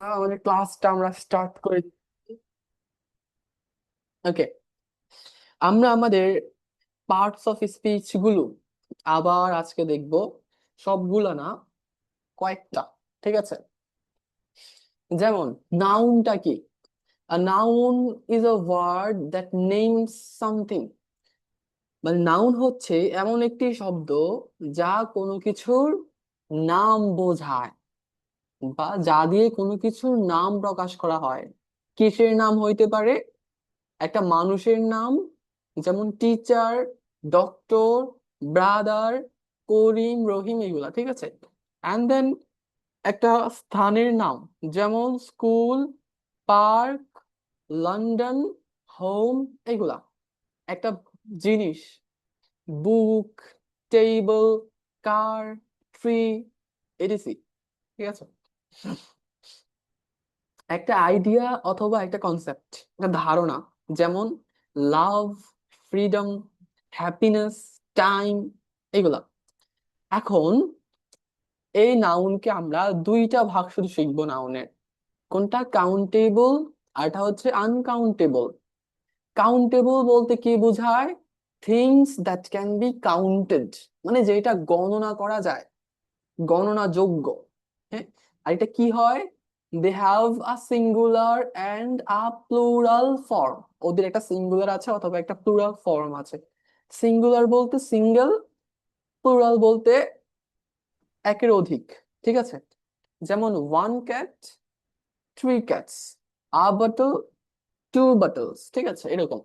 আমাদের ক্লাসটা আমরা স্টার্ট করে। ওকে, আমরা আমাদের পার্টস অফ স্পিচ গুলো আবার আজকে দেখব। সবগুলা না, কয়েকটা। ঠিক আছে, যেমন নাউনটা কি? A noun is a word that names something. মানে নাউন হচ্ছে এমন একটি শব্দ যা কোনো কিছুর নাম বোঝায়, বা যা দিয়ে কোনো কিছুর নাম প্রকাশ করা হয়। কিসের নাম হইতে পারে? একটা মানুষের নাম, যেমন টিচার, ডক্টর, ব্রাদার, করিম, রহিম, এগুলা। ঠিক আছে, অ্যান্ড দেন একটা স্থানের নাম, যেমন স্কুল, পার্ক, লন্ডন, হোম, এগুলা। একটা জিনিস, বুক, টেবিল, কার, ট্রি, এডিসি। ঠিক আছে, একটা আইডিয়া অথবা একটা কনসেপ্ট, একটা ধারণা, যেমন লাভ, ফ্রিডম, হ্যাপিনেস, টাইম, এগুলা। এখন এই নাউনকে আমরা দুইটা ভাগ শুধু শিখবো নাউনের। কোনটা? কাউন্টেবল, আর এটা হচ্ছে আনকাউন্টেবল। কাউন্টেবল বলতে কি বোঝায়? Things that can be counted, মানে যেটা গণনা করা যায়, গণনা যোগ্য। হ্যাঁ, আর এটা কি হয়? They have a singular and a plural form. ওদের একটা সিঙ্গুলার আছে অথবা একটা প্লুরাল ফর্ম আছে। সিঙ্গুলার বলতে সিঙ্গেল, প্লুরাল বলতে একের অধিক। ঠিক আছে, যেমন one cat, three cats, a bottle, two bottles. ঠিক আছে, এরকম।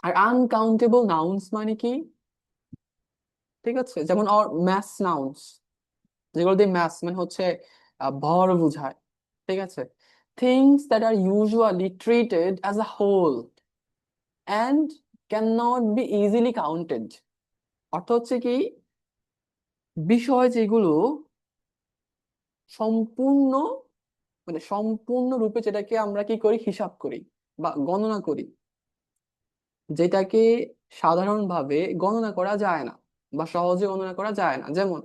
আর আনকাউন্টেবল নাউন্স মানে কি? ঠিক আছে, যেমন অর ম্যাস নাউন্স, যেগুলো দিয়ে ম্যাস মানে হচ্ছে ভর বোঝায়। ঠিক আছে, things that are usually treated as a whole and can not be easily counted. অর্থ হচ্ছে কি, বিষয় যেগুলো সম্পূর্ণ, মানে সম্পূর্ণ রূপে যেটাকে আমরা কি করি, হিসাব করি বা গণনা করি, যেটাকে সাধারণভাবে গণনা করা যায় না বা সহজে গণনা করা যায় না। যেমন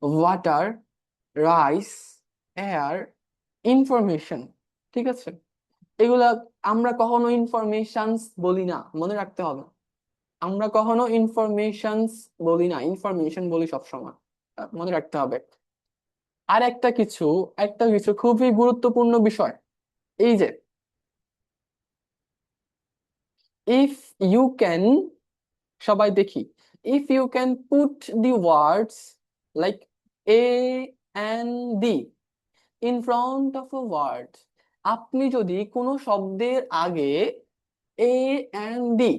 ওয়াটার, রাইস, এয়ার, ইনফরমেশন। ঠিক আছে, এগুলা আমরা কখনো ইনফরমেশনস বলি না, মনে রাখতে হবে। আমরা কখনো ইনফরমেশনস বলি না, ইনফরমেশন বলি সবসময়। মনে রাখতে হবে। আর একটা কিছু খুবই গুরুত্বপূর্ণ বিষয়, এই যে ইফ ইউ ক্যান, সবাই দেখি, if you can put the words like a and the in front of a word. আপনি যদি কোনো শব্দের আগে এ এন্ড ডি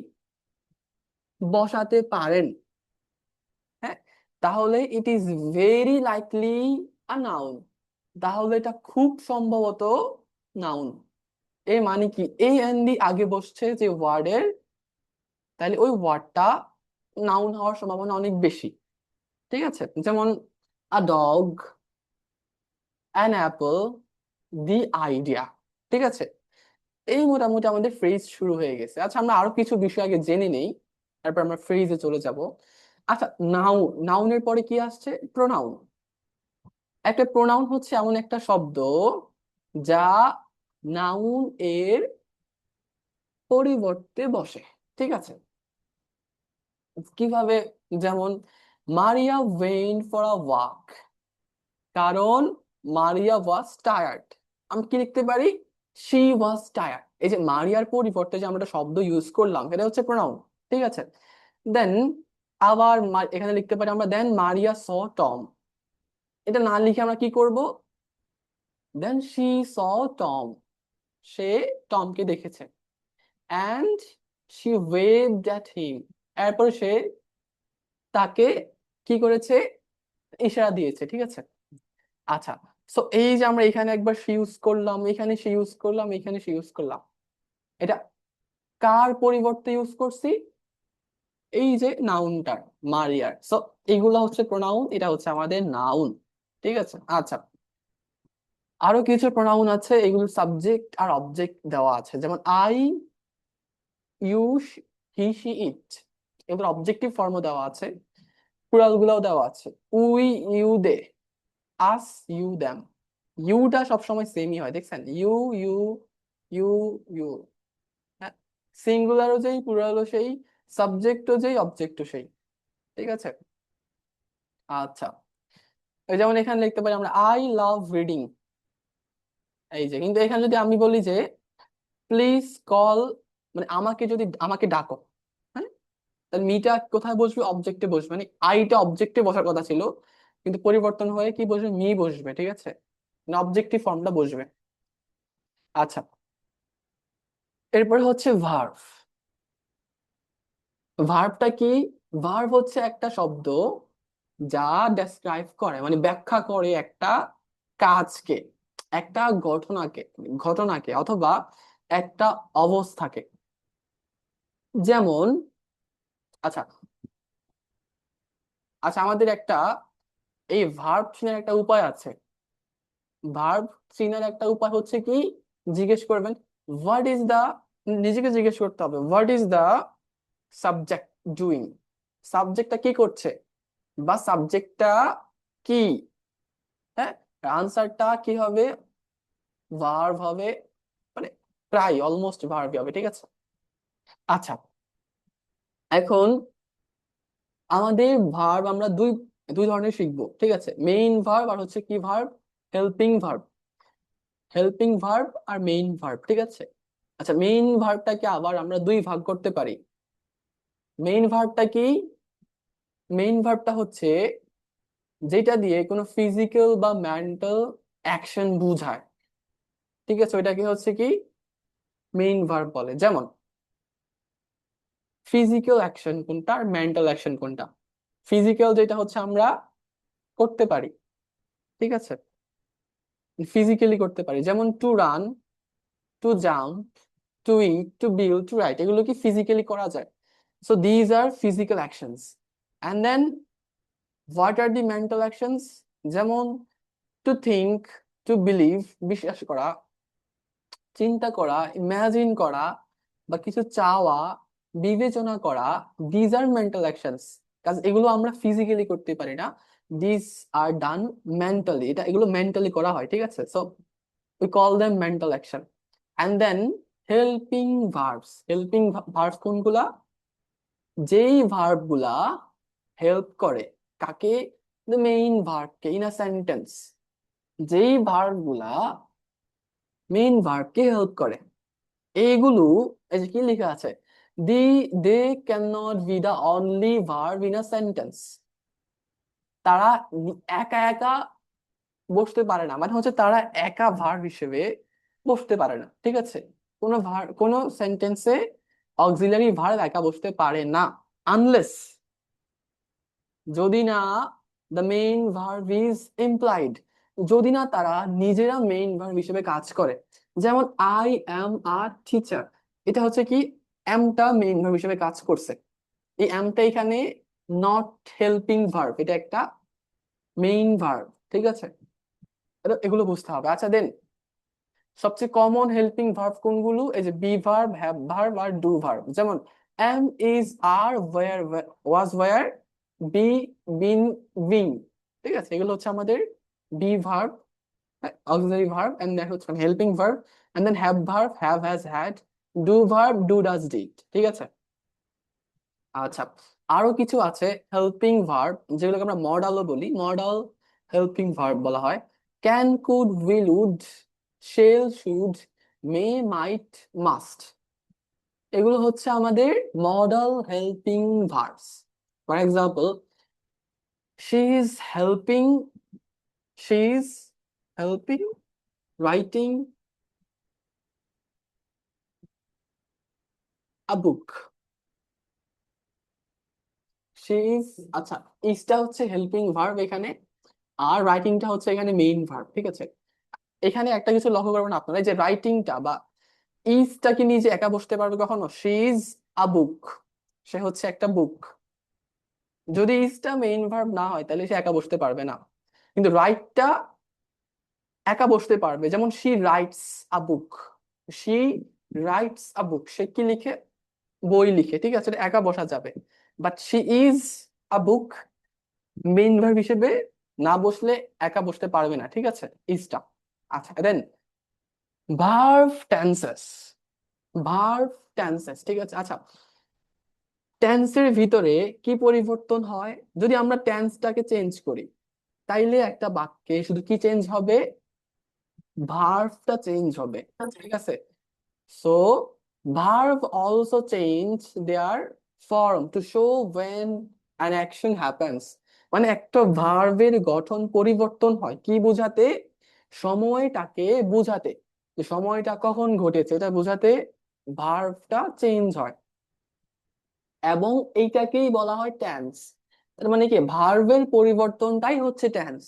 বসাতে পারেন, হ্যাঁ, তাহলে it is very likely a noun. তাহলে এটা খুব সম্ভবত নাউন। এর মানে কি, এ এন্ড ডি আগে বসছে যে ওয়ার্ডের, তাহলে ওই ওয়ার্ডটা নাউন হওয়ার সম্ভাবনা অনেক বেশি। ঠিক আছে, যেমন a dog, an Apple, the idea. ঠিক আছে, এই মোটামুটি আমাদের ফ্রেজ শুরু হয়ে গেছে। আচ্ছা, আমরা আরো কিছু বিষয় আগে জেনে নেই, তারপর আমরা ফ্রেজে চলে যাব। আচ্ছা, নাউন, নাউনের পরে কি আসছে? প্রোনাউন। একটা প্রোনাউন হচ্ছে এমন একটা শব্দ যা নাউন এর পরিবর্তে বসে। ঠিক আছে, কিভাবে? যেমন মারিয়া ওয়েন্ট ফর আ ওয়াক, কারণ মারিয়া ওয়াজ টায়ার্ড। আমি কি লিখতে পারি? She was tired. এই যে মারিয়ার পরিবর্তে যে আমরা একটা শব্দ ইউজ করলাম, এটা হচ্ছে প্রোনাউন। ঠিক আছে, দেন আবার এখানে লিখতে পারি আমরা, দেন মারিয়া স টম। এটা না লিখে আমরা কি করব? দেন শি স টম, সে টমকে দেখেছে। And she waved at him, এরপর সে তাকে কি করেছে? ইশারা দিয়েছে। ঠিক আছে, আচ্ছা। সো এই যে আমরা এখানে একবার সে ইউজ করলাম, এখানে সে ইউজ করলাম, এখানে সে ইউজ করলাম, এটা কার পরিবর্তে ইউজ করছি? এই যে নাউনটার, মারিয়ার। সো এইগুলা হচ্ছে প্রোনাউন, এটা হচ্ছে আমাদের নাউন। ঠিক আছে, আচ্ছা। আরো কিছু প্রোনাউন আছে, এগুলো সাবজেক্ট আর অবজেক্ট দেওয়া আছে, যেমন I, you, he, she, it. এগুলো অবজেক্টিভ ফর্মও দেওয়া আছে, প্লুরাল গুলাও দেওয়া আছে। We, you, they, us, you, them. ইউটা সবসময় সেমই হয়, দেখছেন? You you you you. হ্যাঁ, সিঙ্গুলারও যেই, প্লুরালও সেই, সাবজেক্টও যেই, অবজেক্টও সেই। ঠিক আছে। আচ্ছা, এই যেমন এখানে লিখতে পারি আমরা আই লাভ রিডিং। এই যে, কিন্তু এখানে যদি আমি বলি যে প্লিজ কল, মানে আমাকে যদি, আমাকে ডাকো, হ্যাঁ, তাহলে মিটা কোথায় বসবে? অবজেক্টে বসবে, মানে আইটা অবজেক্টে বসার কথা ছিল, কিন্তু পরিবর্তন হয়ে কি বসবে? মি বসবে। ঠিক আছে, মানে অবজেক্টিভ ফর্মটা বসবে। আচ্ছা, এরপরে হচ্ছে ভার্ব। ভার্বটা কি? ভার্ব হচ্ছে একটা শব্দ যা ডেসক্রাইব করে, মানে ব্যাখ্যা করে একটা কাজকে, একটা ঘটনাকে অথবা একটা অবস্থাকে। যেমন, আচ্ছা আচ্ছা, আমাদের একটা এই ভার্ব চেনার একটা উপায় আছে। ভার্ব চেনার একটা উপায় হচ্ছে কি, জিজ্ঞেস করবেন হোয়াট ইজ দা, নিজেকে জিজ্ঞেস করতে হবে what is the subject doing, সাবজেক্টটা কি করছে, বা সাবজেক্টটা কি। হ্যাঁ, আনসারটা কি হবে? ভার্ব হবে, মানে প্রায় অলমোস্ট ভার্বই হবে। ঠিক আছে। আচ্ছা, এখন আমাদের ভার্ব আমরা দুই দুই ধরনের শিখবো। ঠিক আছে, মেইন ভার্ব আর হচ্ছে কি verb? Helping verb. Helping verb আর মেইন ভার্ব। ঠিক আছে। আচ্ছা, মেইন ভার্বটাকে আবার আমরা দুই ভাগ করতে পারি। মেইন ভার্বটা কি? মেইন ভার্বটা হচ্ছে যেটা দিয়ে কোনো ফিজিক্যাল বা মেন্টাল অ্যাকশন বোঝায়। ঠিক আছে, ওইটাকে হচ্ছে কি মেইন ভার্ব বলে। যেমন ফিজিক্যাল অ্যাকশন কোনটা আর মেন্টাল অ্যাকশন কোনটা? ফিজিক্যাল যেটা হচ্ছে আমরা করতে পারি, ঠিক আছে, ফিজিক্যালি করতে পারি, যেমন to run, to jump, to eat, to build, to write, এগুলো কি ফিজিক্যালি করা যায়? So these are physical actions. And then what are the mental actions? যেমন টু থিঙ্ক, টু বিলিভ, বিশ্বাস করা, চিন্তা করা, ইমাজিন করা, বা কিছু চাওয়া, বিবেচনা করা, দিজ আর মেন্টাল অ্যাকশনস। কাজ এগুলো আমরা ফিজিক্যালি করতে পারি না, দিস আর ডান মেন্টালি, এগুলো মেন্টালি করা হয়। ঠিক আছে, so we call them mental action. And then helping verbs, helping verbs কোনগুলা? যেই ভার্ব গুলা হেল্প করে কাকে? the main verb কে in a sentence। যেই ভার্ব গুলা মেইন ভার্ব কে হেল্প করে, এইগুলো, এই যে কি লেখা আছে, the they can not be the only verb in a sentence. তারা একা একা বসতে পারে না, মানে হচ্ছে তারা একা ভার্ব হিসেবে বসতে পারে না। ঠিক আছে, কোনো ভার্ব, কোনো সেন্টেন্সে অক্সিলারি ভার্ব একা বসতে পারে না, আনলেস, যদি না the main verb is implied, যদি না তারা নিজেরা মেইন ভার্ব হিসেবে কাজ করে। যেমন আই অ্যাম আ টিচার, এটা হচ্ছে কি, অ্যামটা মেইন ভার্ব হিসেবে কাজ করছে, এই অ্যামটা এখানে নট হেল্পিং ভার্ব, এটা একটা মেইন ভার্ব। ঠিক আছে, এগুলো বুঝতে হবে। আচ্ছা, দেন সবচেয়ে কমন হেল্পিং ভার্ব কোনগুলো? এই যে বি ভার্ব, হ্যাভ ভার্ব আর ডু ভার্ব। যেমন am, is, are, were, was, were, be, been, being. ঠিক আছে, এগুলো হচ্ছে আমাদের be verb, auxiliary verb, and then হচ্ছে helping verb, and then have verb, have, has, had, do verb, do, does, did. ঠিক আছে। আচ্ছা, আরো কিছু আছে হেল্পিং ভার্ব, যেগুলোকে আমরা মডালও বলি, মডাল হেল্পিং ভার্ব বলা হয়। Can, could, will, would, shall, should, may, might, must, এগুলো হচ্ছে আমাদের modal helping verbs. For example, she is helping, she is helping writing a book. She is, আচ্ছা, ইজটা হচ্ছে হেল্পিং ভার্ব এখানে, আর রাইটিংটা হচ্ছে এখানে মেইন ভার্ব। ঠিক আছে, এখানে একটা কিছু লক্ষ্য করবেন আপনারা, এই যে রাইটিংটা বা ইজটা কি নিজে একা বসতে পারবে কখনো? শি ইজ আ বুক, সে হচ্ছে একটা বুক। যদি ইজটা মেইন ভার্ব না হয় তাহলে সে একা বসতে পারবে না, কিন্তু রাইটটা একা বসতে পারবে। যেমন she writes a book, she writes a book, সে কি লিখে? বই লিখে। ঠিক আছে, এটা একা বসা যাবে। But she is a book main verb হিসেবে না বসলে একা বসতে পারবে না। ঠিক আছে, ইজটা। আচ্ছা then verb tenses. Verb tenses, ঠিক আছে। আচ্ছা, টেন্সের ভিতরে কি পরিবর্তন হয় যদি আমরা টেন্সটাকে চেঞ্জ করি? তাইলে একটা বাক্যে শুধু কি চেঞ্জ হবে? ভার্বটা চেঞ্জ হবে, ঠিক আছে। So verb also change their form to show when an action happens। মানে একটা ভার্বের গঠন পরিবর্তন হয় কি বোঝাতে? সময়টাকে বোঝাতে, যে সময়টা কখন ঘটেছে এটা বোঝাতে ভার্বটা চেঞ্জ হয়, এবং এইটাকেই বলা হয় টেন্স। তার মানে কি, ভার্বের পরিবর্তনটাই হচ্ছে টেন্স।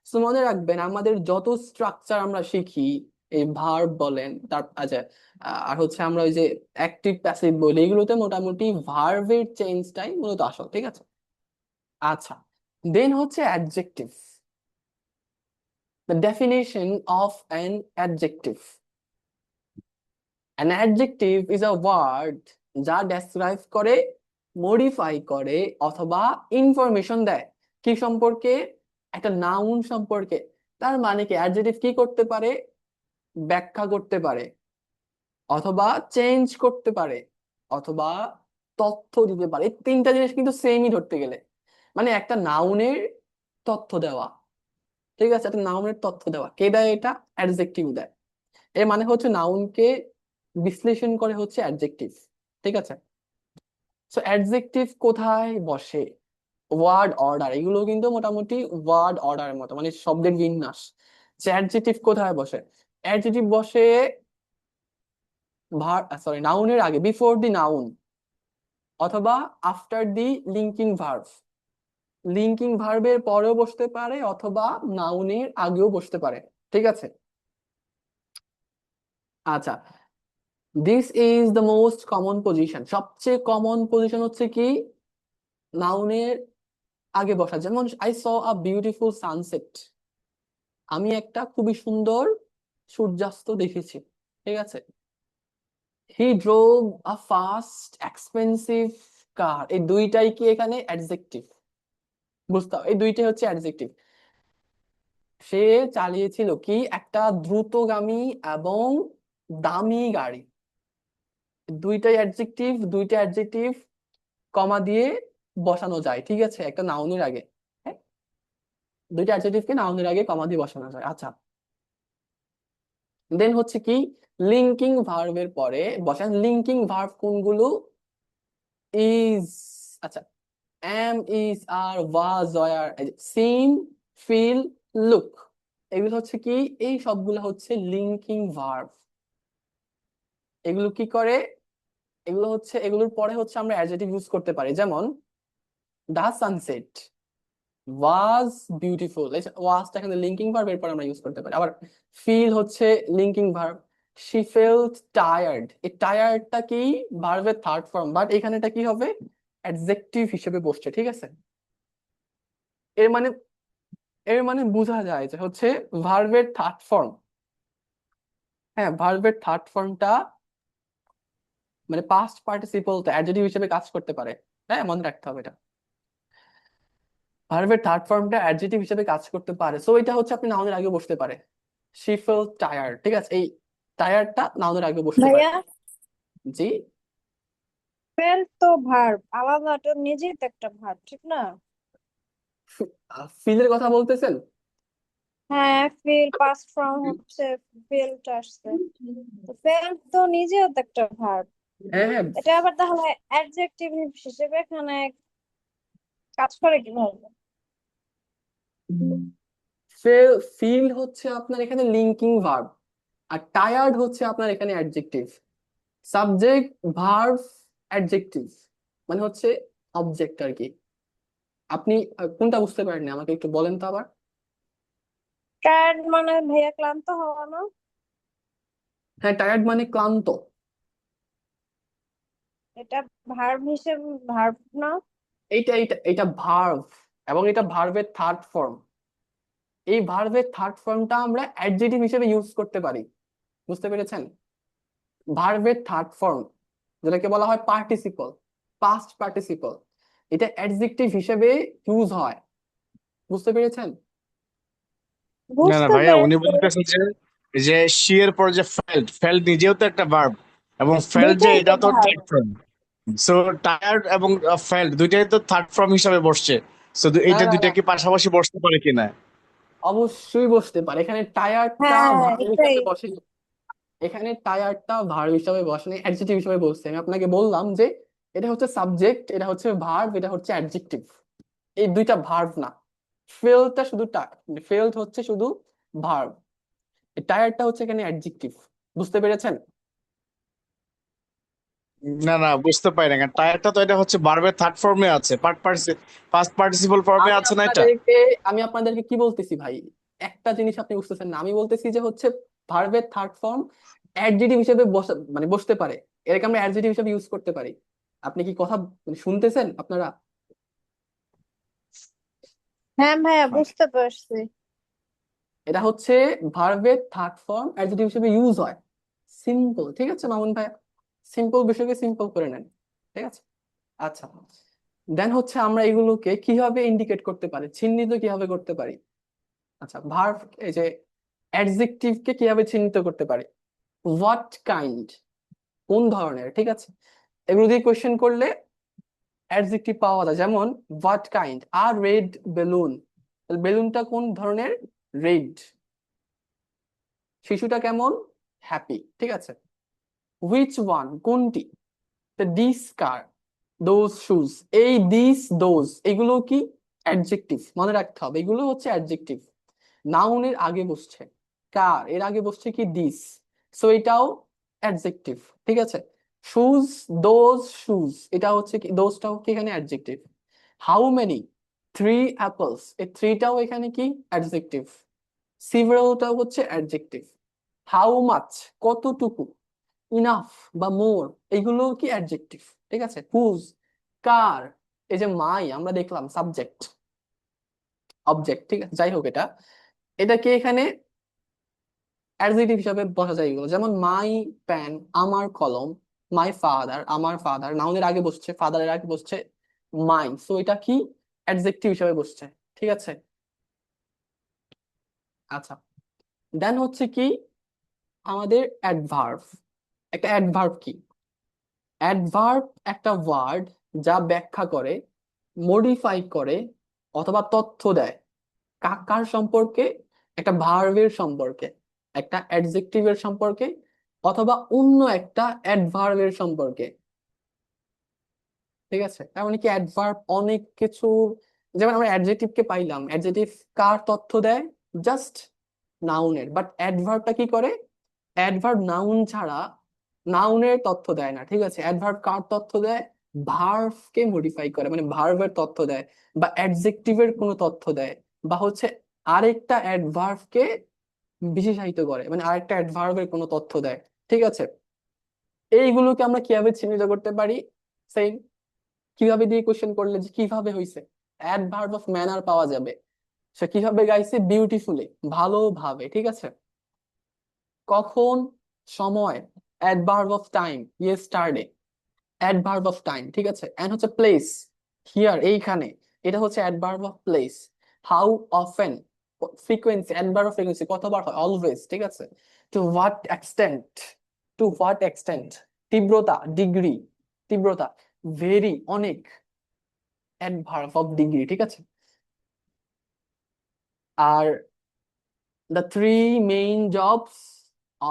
তো মনে রাখবেন আমাদের যত স্ট্রাকচার আমরা শিখি, এই ভার্ব বলেন, তার আচ্ছা আর হচ্ছে আমরা ওই যে অ্যাক্টিভ প্যাসিভ বলি, এগুলোতে মোটামুটি ভার্বের চেঞ্জটাই মূলত আসল, ঠিক আছে। আচ্ছা, দেন হচ্ছে adjective. The definition of an adjective. An adjective is a word যা ডেসক্রাইব করে, মডিফাই করে, অথবা ইনফরমেশন দেয় কি সম্পর্কে? একটা নাউন সম্পর্কে। তার মানে কি, অ্যাডজেক্টিভ কি করতে পারে? ব্যাখ্যা করতে পারে, অথবা চেঞ্জ করতে পারে, অথবা তথ্য দিতে পারে। এই তিনটা জিনিস কিন্তু সেমই ধরতে গেলে। মানে একটা নাউনের তথ্য দেওয়া, ঠিক আছে, একটা নাউনের তথ্য দেওয়া কে দেয়? এটা অ্যাডজেক্টিভ দেয়। এর মানে হচ্ছে নাউনকে বিশ্লেষণ করে হচ্ছে অ্যাডজেক্টিভ, ঠিক আছে। সো অ্যাডজেক্টিভ কোথায় বসে? ওয়ার্ড অর্ডার, এগুলো কিন্তু মোটামুটি ওয়ার্ড অর্ডারের মতো, মানে শব্দের বিন্যাস। যে অ্যাডজেক্টিভ কোথায় বসে? অ্যাডজেক্টিভ বসে নাউনের আগে, বিফোর দি নাউন, অথবা after the linking verb. Linking ভার্বের পরেও বসতে পারে, অথবা নাউনের আগেও বসতে পারে, ঠিক আছে। আচ্ছা, this is the most common position. সবচেয়ে কমন পজিশন হচ্ছে কি? নাউনের আগে বসা। যেমন I saw a beautiful sunset, আমি একটা খুবই সুন্দর সূর্যাস্ত দেখেছি, ঠিক আছে। হি ড্রোভ আ ফাস্ট এক্সপেন্সিভ কার, এই দুইটাই কি এখানে অ্যাডজেক্টিভ? বুঝতে হবে, এই দুইটাই হচ্ছে অ্যাডজেক্টিভ। সে চালিয়েছিল কি? একটা দ্রুতগামী এবং দামি গাড়ি। দুইটাই অ্যাডজেক্টিভ, দুইটা অ্যাডজেক্টিভ কমা দিয়ে বসানো যায়, ঠিক আছে, একটা নাউনের আগে। হ্যাঁ, দুইটা অ্যাডজেক্টিভকে নাউনের আগে কমা দিয়ে বসানো যায়। আচ্ছা, দেন হচ্ছে কি, লিঙ্কিং ভার্বের পরে বসান। লিঙ্কিং ভার্ব কোনগুলো? ইজ, আচ্ছা, am, is, are, was, were, seem, feel, look, এগুলো হচ্ছে কি? এই সবগুলো হচ্ছে লিঙ্কিং ভার্ব। এগুলো কি করে? এগুলো হচ্ছে, এগুলোর পরে হচ্ছে আমরা অ্যাডজেক্টিভ ইউজ করতে পারি। যেমন দা সানসেট ওয়াজ বিউটিফুল, ওয়াজটা এখানে লিঙ্কিং ভার্ব, এরপর আমরা ইউজ করতে পারি। আবার ফিল হচ্ছে linking verb. She felt tired, এই টায়ার্ডটা কি? ভার্বের থার্ড ফর্ম, বাট এখানে এটা কি হবে? অ্যাডজেক্টিভ হিসেবে বসছে, ঠিক আছে। এর মানে, এর মানে বোঝা যায় যে হচ্ছে ভার্বের থার্ড ফর্ম, হ্যাঁ, ভার্বের থার্ড ফর্মটা মানে পাস্ট পার্টিসিপল অ্যাডজেক্টিভ হিসেবে কাজ করতে পারে। হ্যাঁ, মনে রাখতে হবে এটা। ভার্বের থার্ড ফর্মটা অ্যাডজেক্টিভ হিসেবে কাজ করতে পারে, সো এটা হচ্ছে আপনি নাউনের আগে বসতে পারে। শি ফেল্ট টায়ার্ড, ঠিক আছে, এই টায়ার্ডটা নাউনের আগে বসতে পারে। ভাইয়া, জি। ফেল তো ভার্ব আলাদা, এটা নিজেই তো একটা ভার্ব, ঠিক না? ফিলের কথা বলতেছেন? হ্যাঁ, ফিল পাস্ট ফর্ম হচ্ছে, ফেলটা আসছে, তো ফেল তো নিজেও তো একটা ভার্ব। হ্যাঁ হ্যাঁ, এটা আবার তাহলে অ্যাডজেক্টিভ হিসেবে এখানে কাজ করে কিভাবে? ফিল হচ্ছে আপনার এখানে লিঙ্কিং ভার্ব, আর টায়ার্ড হচ্ছে আপনার এখানে অ্যাডজেক্টিভ। সাবজেক্ট, ভার্ব, অ্যাডজেক্টিভ, মানে হচ্ছে অবজেক্ট আর কি। আপনি কোনটা বুঝতে পারেননি আমাকে একটু বলেন তো আবার। টায়ার্ড মানে ভাইয়া ক্লান্ত হওয়া না? হ্যাঁ, টায়ার্ড মানে ক্লান্ত। এটা ভার্ব হিসেবে ভার্ব না? এইটা এইটা এটা ভার্ভ, এবং এটা ভার্ভের থার্ড ফর্ম। এই ভার্ভের থার্ড ফর্মটা আমরা অ্যাডজেক্টিভ হিসেবে ইউজ করতে পারি, বুঝতে পেরেছেন? ভার্ভের থার্ড ফর্ম, যেটাকে বলা হয় পার্টিসিপল, পাস্ট পার্টিসিপল, এটা অ্যাডজেক্টিভ হিসেবে ইউজ হয়, বুঝতে পেরেছেন? না না বুঝতে ভাইয়া, উনি পেরেছি। বলতেছে যে যে শি এর পর যে ফেল্ট, ফেল্ট নিজেও তো একটা ভার্ব, এবং ফেল্ট যে দুইটাই তো এটা তো verb. Third form. So tired এবং ফেল্ট দুইটাই তো থার্ড ফর্ম হিসাবে বসছে। সো না এইটা না দুইটা না, কি পাশাপাশি বসতে পারে কিনা? অবশ্যই বসতে পারে। এখানে টায়ারটা হ্যাঁ ভার্ব এটাই। হিসাবে বসে, এখানে টায়ারটা ভার্ব হিসাবে বসে না, অ্যাডজেক্টিভ হিসাবে বসছে। আমি আপনাকে বললাম যে এটা হচ্ছে সাবজেক্ট, এটা হচ্ছে ভার্ব, এটা হচ্ছে অ্যাডজেক্টিভ। এই দুইটা ভার্ব না। ফেলটা শুধু ফেলড হচ্ছে শুধু ভার্ব, টায়ারটা হচ্ছে এখানে অ্যাডজেক্টিভ। বুঝতে পেরেছেন? না না, বুঝতে পারি না, কারণ টায়ারটা তো এটা হচ্ছে ভার্বের থার্ড ফর্মে আছে, পাস্ট পার্টিসিপল ফর্মে আমি আছে না এটা। আপনাদেরকে আমি আপনাদেরকে কি বলতেছি ভাই, একটা জিনিস আপনি বুঝতেছেন না। আমি বলতেছি যে হচ্ছে ভার্বের থার্ড ফর্ম অ্যাডজেক্টিভ হিসেবে মানে বসতে পারে, এটাকে আমরা অ্যাডজেক্টিভ হিসেবে ইউজ করতে পারি। আপনি কি কথা মানে শুনতেছেন আপনারা? হ্যাঁ ভাইয়া বুঝতে পারছি। এটা হচ্ছে ভার্বের থার্ড ফর্ম অ্যাডজেক্টিভ হিসেবে ইউজ হয়। সিম্পল, ঠিক আছে মামুন ভাই? সিম্পল বিষয়কে সিম্পল করে নেন, ঠিক আছে? আচ্ছা, দেন হচ্ছে আমরা এগুলোকে কিভাবে ইন্ডিকেট করতে পারি, চিহ্নিত কিভাবে করতে পারি? আচ্ছা, ভার্ব, এই যে অ্যাডজেক্টিভ কে কিভাবে চিহ্নিত করতে পারি? হোয়াট কাইন্ড, কোন ধরনের, ঠিক আছে? এগুলো দিয়ে কোয়েশ্চেন করলে অ্যাডজেক্টিভ পাওয়া যায়। যেমন what kind are red balloon, বেলুনটা কোন ধরনের? রেড। শিশুটা কেমন? হ্যাপি, ঠিক আছে? হুইচ ওয়ান, কোনটি? This car, those shoes. এই দিস দোজ এগুলো কি? অ্যাডজেক্টিভ, মনে রাখতে হবে এগুলো হচ্ছে অ্যাডজেক্টিভ। নাউনের আগে বসছে, কার এর আগে বসছে কি? দিস। সো এটাও অ্যাডজেক্টিভ, ঠিক আছে? শুজ, দোজ শুজ, এটা হচ্ছে কি? দোজটাও কি এখানে adjective. How many, three apples, এই থ্রিটাও এখানে কি? অ্যাডজেক্টিভ। সিভারালটাও হচ্ছে অ্যাডজেক্টিভ। হাউ মাচ, কতটুকু। ইনাফ বা মোর, এগুলো কি? অ্যাডজেক্টিভ, ঠিক আছে? হুজ, কার, এই যে মাই আমরা দেখলাম সাবজেক্ট অবজেক্ট, ঠিক আছে? যাই হোক, এটাকে এখানে অ্যাডজেক্টিভ হিসাবে বসা যায় এগুলো। যেমন মাই পেন, আমার কলম। মাই ফাদার, আমার ফাদার, নাউনের আগে বসছে, ফাদারের আগে বসছে মাই, সো এটা কি? অ্যাডজেক্টিভ হিসাবে বসছে, ঠিক আছে? আচ্ছা, দেন হচ্ছে কি আমাদের অ্যাডভার্ব। একটা অ্যাডভার্ব কি? অ্যাডভার্ব একটা ওয়ার্ড যা ব্যাখ্যা করে, মডিফাই করে, অথবা তথ্য দেয়। কার সম্পর্কে? একটা ভার্বের সম্পর্কে, একটা অ্যাডজেক্টিভের সম্পর্কে, অথবা অন্য একটা অ্যাডভার্বের সম্পর্কে, ঠিক আছে? তার মানে কি অ্যাডভার্ব অনেক কিছু, যেমন আমরা অ্যাডজেক্টিভ কে পাইলাম, অ্যাডজেক্টিভ কার তথ্য দেয়? জাস্ট নাউনের। বাট অ্যাডভার্বটা কি করে? অ্যাডভার্ব নাউন ছাড়া নাউনের তথ্য দেয় না, ঠিক আছে? অ্যাডভার্ব কার তথ্য দেয়? ভার্ব কে মডিফাই করে, মানে ভার্বের তথ্য দেয়, বা অ্যাডজেক্টিভের কোনো তথ্য দেয়, বা হচ্ছে আরেকটা অ্যাডভার্ব কে বিশেষায়িত করে, মানে আরেকটা অ্যাডভার্বের কোনো তথ্য দেয়, ঠিক আছে? এইগুলোকে আমরা কিভাবে চিহ্নিত করতে পারি? সেম, কিভাবে দিয়ে কোশ্চেন করলে যে কিভাবে হইছে, অ্যাডভার্ব অফ ম্যানার পাওয়া যাবে। সে কিভাবে গাইছে? বিউটিফুলি, ভালোভাবে, ঠিক আছে? কখন, সময়, adverb of time, yesterday, adverb of time, ঠিক আছে? এন্ড হচ্ছে প্লেস, হিয়ার, এইখানে, এটা হচ্ছে adverb of place. How often, frequency, adverb of frequency, কতবার হয়? অলওয়েজ, ঠিক আছে? To what extent, to what extent, তীব্রতা, ডিগ্রি, তীব্রতা, ভেরি, অনেক, অ্যাডভার্ব অফ ডিগ্রি, ঠিক আছে? আর the three main jobs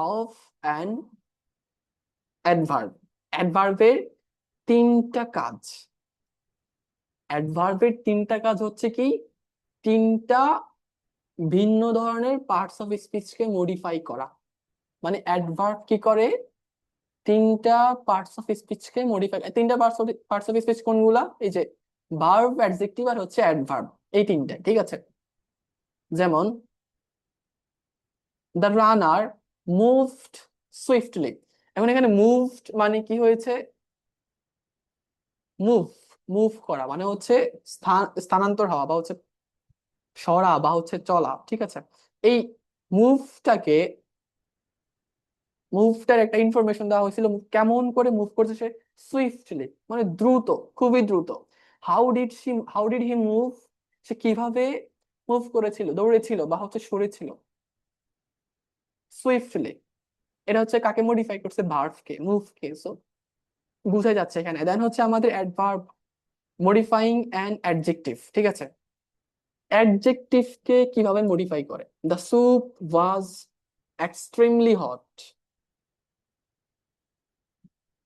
of an adverb, অ্যাডভার্বের তিনটা কাজ। অ্যাডভার্বের তিনটা কাজ হচ্ছে কি? তিনটা ভিন্ন ধরনের পার্টস অফ স্পিচকে মডিফাই করা। মানে অ্যাডভার্ব কি করে? তিনটা পার্টস অফ স্পিচকে মডিফাই, তিনটা পার্টস অফ স্পিচ কোনগুলা? এই যে ভার্ব, অ্যাডজেক্টিভ আর হচ্ছে অ্যাডভার্ব, এই তিনটা, ঠিক আছে? যেমন দ্য রানার মুভড সুইফটলি। এখন এখানে মুভড মানে কি হয়েছে? মুভ, মুভ করা মানে হচ্ছে স্থানান্তর হওয়া, বা হচ্ছে সরা, বা হচ্ছে চলা, ঠিক আছে? এই মুভটাকে, মুভটার একটা ইনফরমেশন দেওয়া হয়েছিল, কেমন করে মুভ করছে সে? সুইফটলি, মানে দ্রুত, খুবই দ্রুত। হাউ ডিড হি মুভ, সে কিভাবে মুভ করেছিল, দৌড়েছিল, বা হচ্ছে সরেছিল। সুইফটলি, এটা হচ্ছে কাকে মডিফাই করছে? ভার্বকে, মুভকে। সো বুঝাই যাচ্ছে এখানে। দেন হচ্ছে আমাদের অ্যাডভার্ব মডিফাইং অ্যান অ্যাডজেক্টিভ, ঠিক আছে? অ্যাডজেক্টিভকে কিভাবে মডিফাই করে? The soup was extremely hot.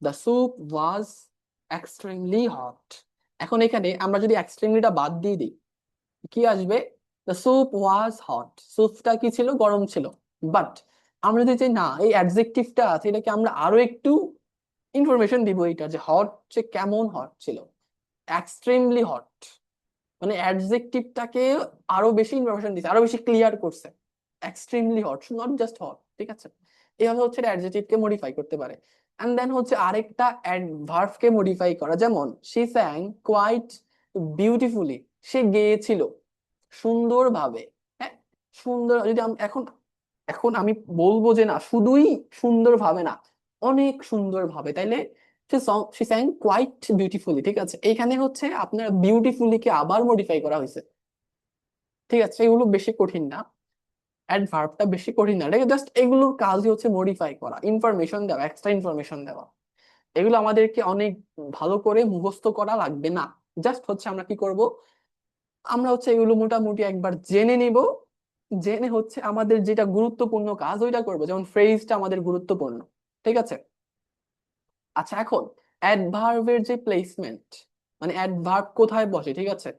The soup was extremely hot. এখন এখানে আমরা যদি এক্সট্রিমলিটা বাদ দিয়ে দিই, কি আসবে? The soup was hot. স্যুপটা কি ছিল? গরম ছিল। বাট আমরা যদি চাই না, এই অ্যাডজেক্টিভটা আছে, এটাকে আমরা আরো একটু ইনফরমেশন দিব, এটা যে হট, যে কেমন হট ছিল, এক্সট্রিমলি হট, মানে অ্যাডজেক্টিভটাকে আরো বেশি ইনফরমেশন দিচ্ছে, আরো বেশি ক্লিয়ার করছে। Extremely hot, not just hot, ঠিক আছে? এভাবে হচ্ছে অ্যাডজেক্টিভকে মডিফাই করতে পারে। এন্ড দেন হচ্ছে আরেকটা ভার্বকে মডিফাই করা, যেমন শি স্যাং কোয়াইট বিউটিফুলি। সে গেয়েছিল সুন্দরভাবে। হ্যাঁ, সুন্দর। যদি এখন এখন আমি বলবো যে না, শুধুই সুন্দরভাবে না, অনেক সুন্দরভাবে, তাইলে শি স্যাং কোয়াইট বিউটিফুলি, ঠিক আছে? এখানে হচ্ছে আপনার বিউটিফুলি কে আবার মডিফাই করা হয়েছে, ঠিক আছে? এগুলো বেশি কঠিন না, অ্যাডভার্বটা বেশি কঠিন না, এটা জাস্ট এগুলোর কাজই হচ্ছে মডিফাই করা, ইনফরমেশন দেওয়া, এক্সট্রা ইনফরমেশন দেওয়া। এগুলো আমাদেরকে অনেক ভালো করে মুখস্থ করা লাগবে না। জাস্ট হচ্ছে আমরা কি করব, আমরা হচ্ছে এগুলো মোটামুটি একবার জেনে নিব, জেনে হচ্ছে আমাদের যেটা গুরুত্বপূর্ণ কাজ ওইটা করবো, যেমন ফ্রেজটা আমাদের গুরুত্বপূর্ণ, ঠিক আছে? আচ্ছা, এখন অ্যাডভার্বের যে প্লেসমেন্ট, মানে অ্যাডভার্ব কোথায় বসে, ঠিক আছে?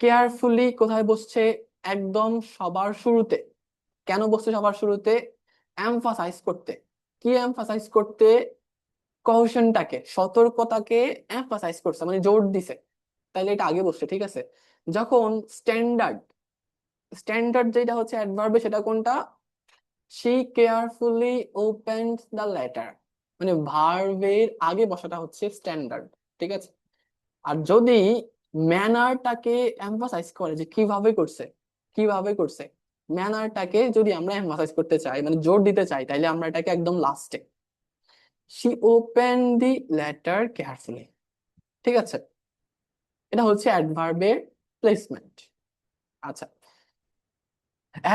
কেয়ারফুলি কোথায় বসছে? একদম সবার শুরুতে। কেন বসছে সবার শুরুতে? এমফাসাইজ করতে। কি এমফাসাইজ করতে? কশনটাকে, সতর্কতাকে এমফাসাইজ করছে, মানে জোর দিছে, তাইলে এটা আগে বসছে, ঠিক আছে? যখন স্ট্যান্ডার্ড, স্ট্যান্ডার্ড যেটা হচ্ছে অ্যাডভার্বে, সেটা কোনটা? She carefully opened the letter, মানে ভার্বের আগে বসাটা হচ্ছে স্ট্যান্ডার্ড, ঠিক আছে? আর যদি ম্যানারটাকে এমফাসাইজ করে, যে কিভাবে করছে, কিভাবে করছে, ম্যানারটাকে যদি আমরা এমফাসাইজ করতে চাই, মানে জোর দিতে চাই, তাইলে আমরা এটাকে একদম লাস্টে, she open the letter carefully, ঠিক আছে? এটা হচ্ছে অ্যাডভার্বের প্লেসমেন্ট। আচ্ছা,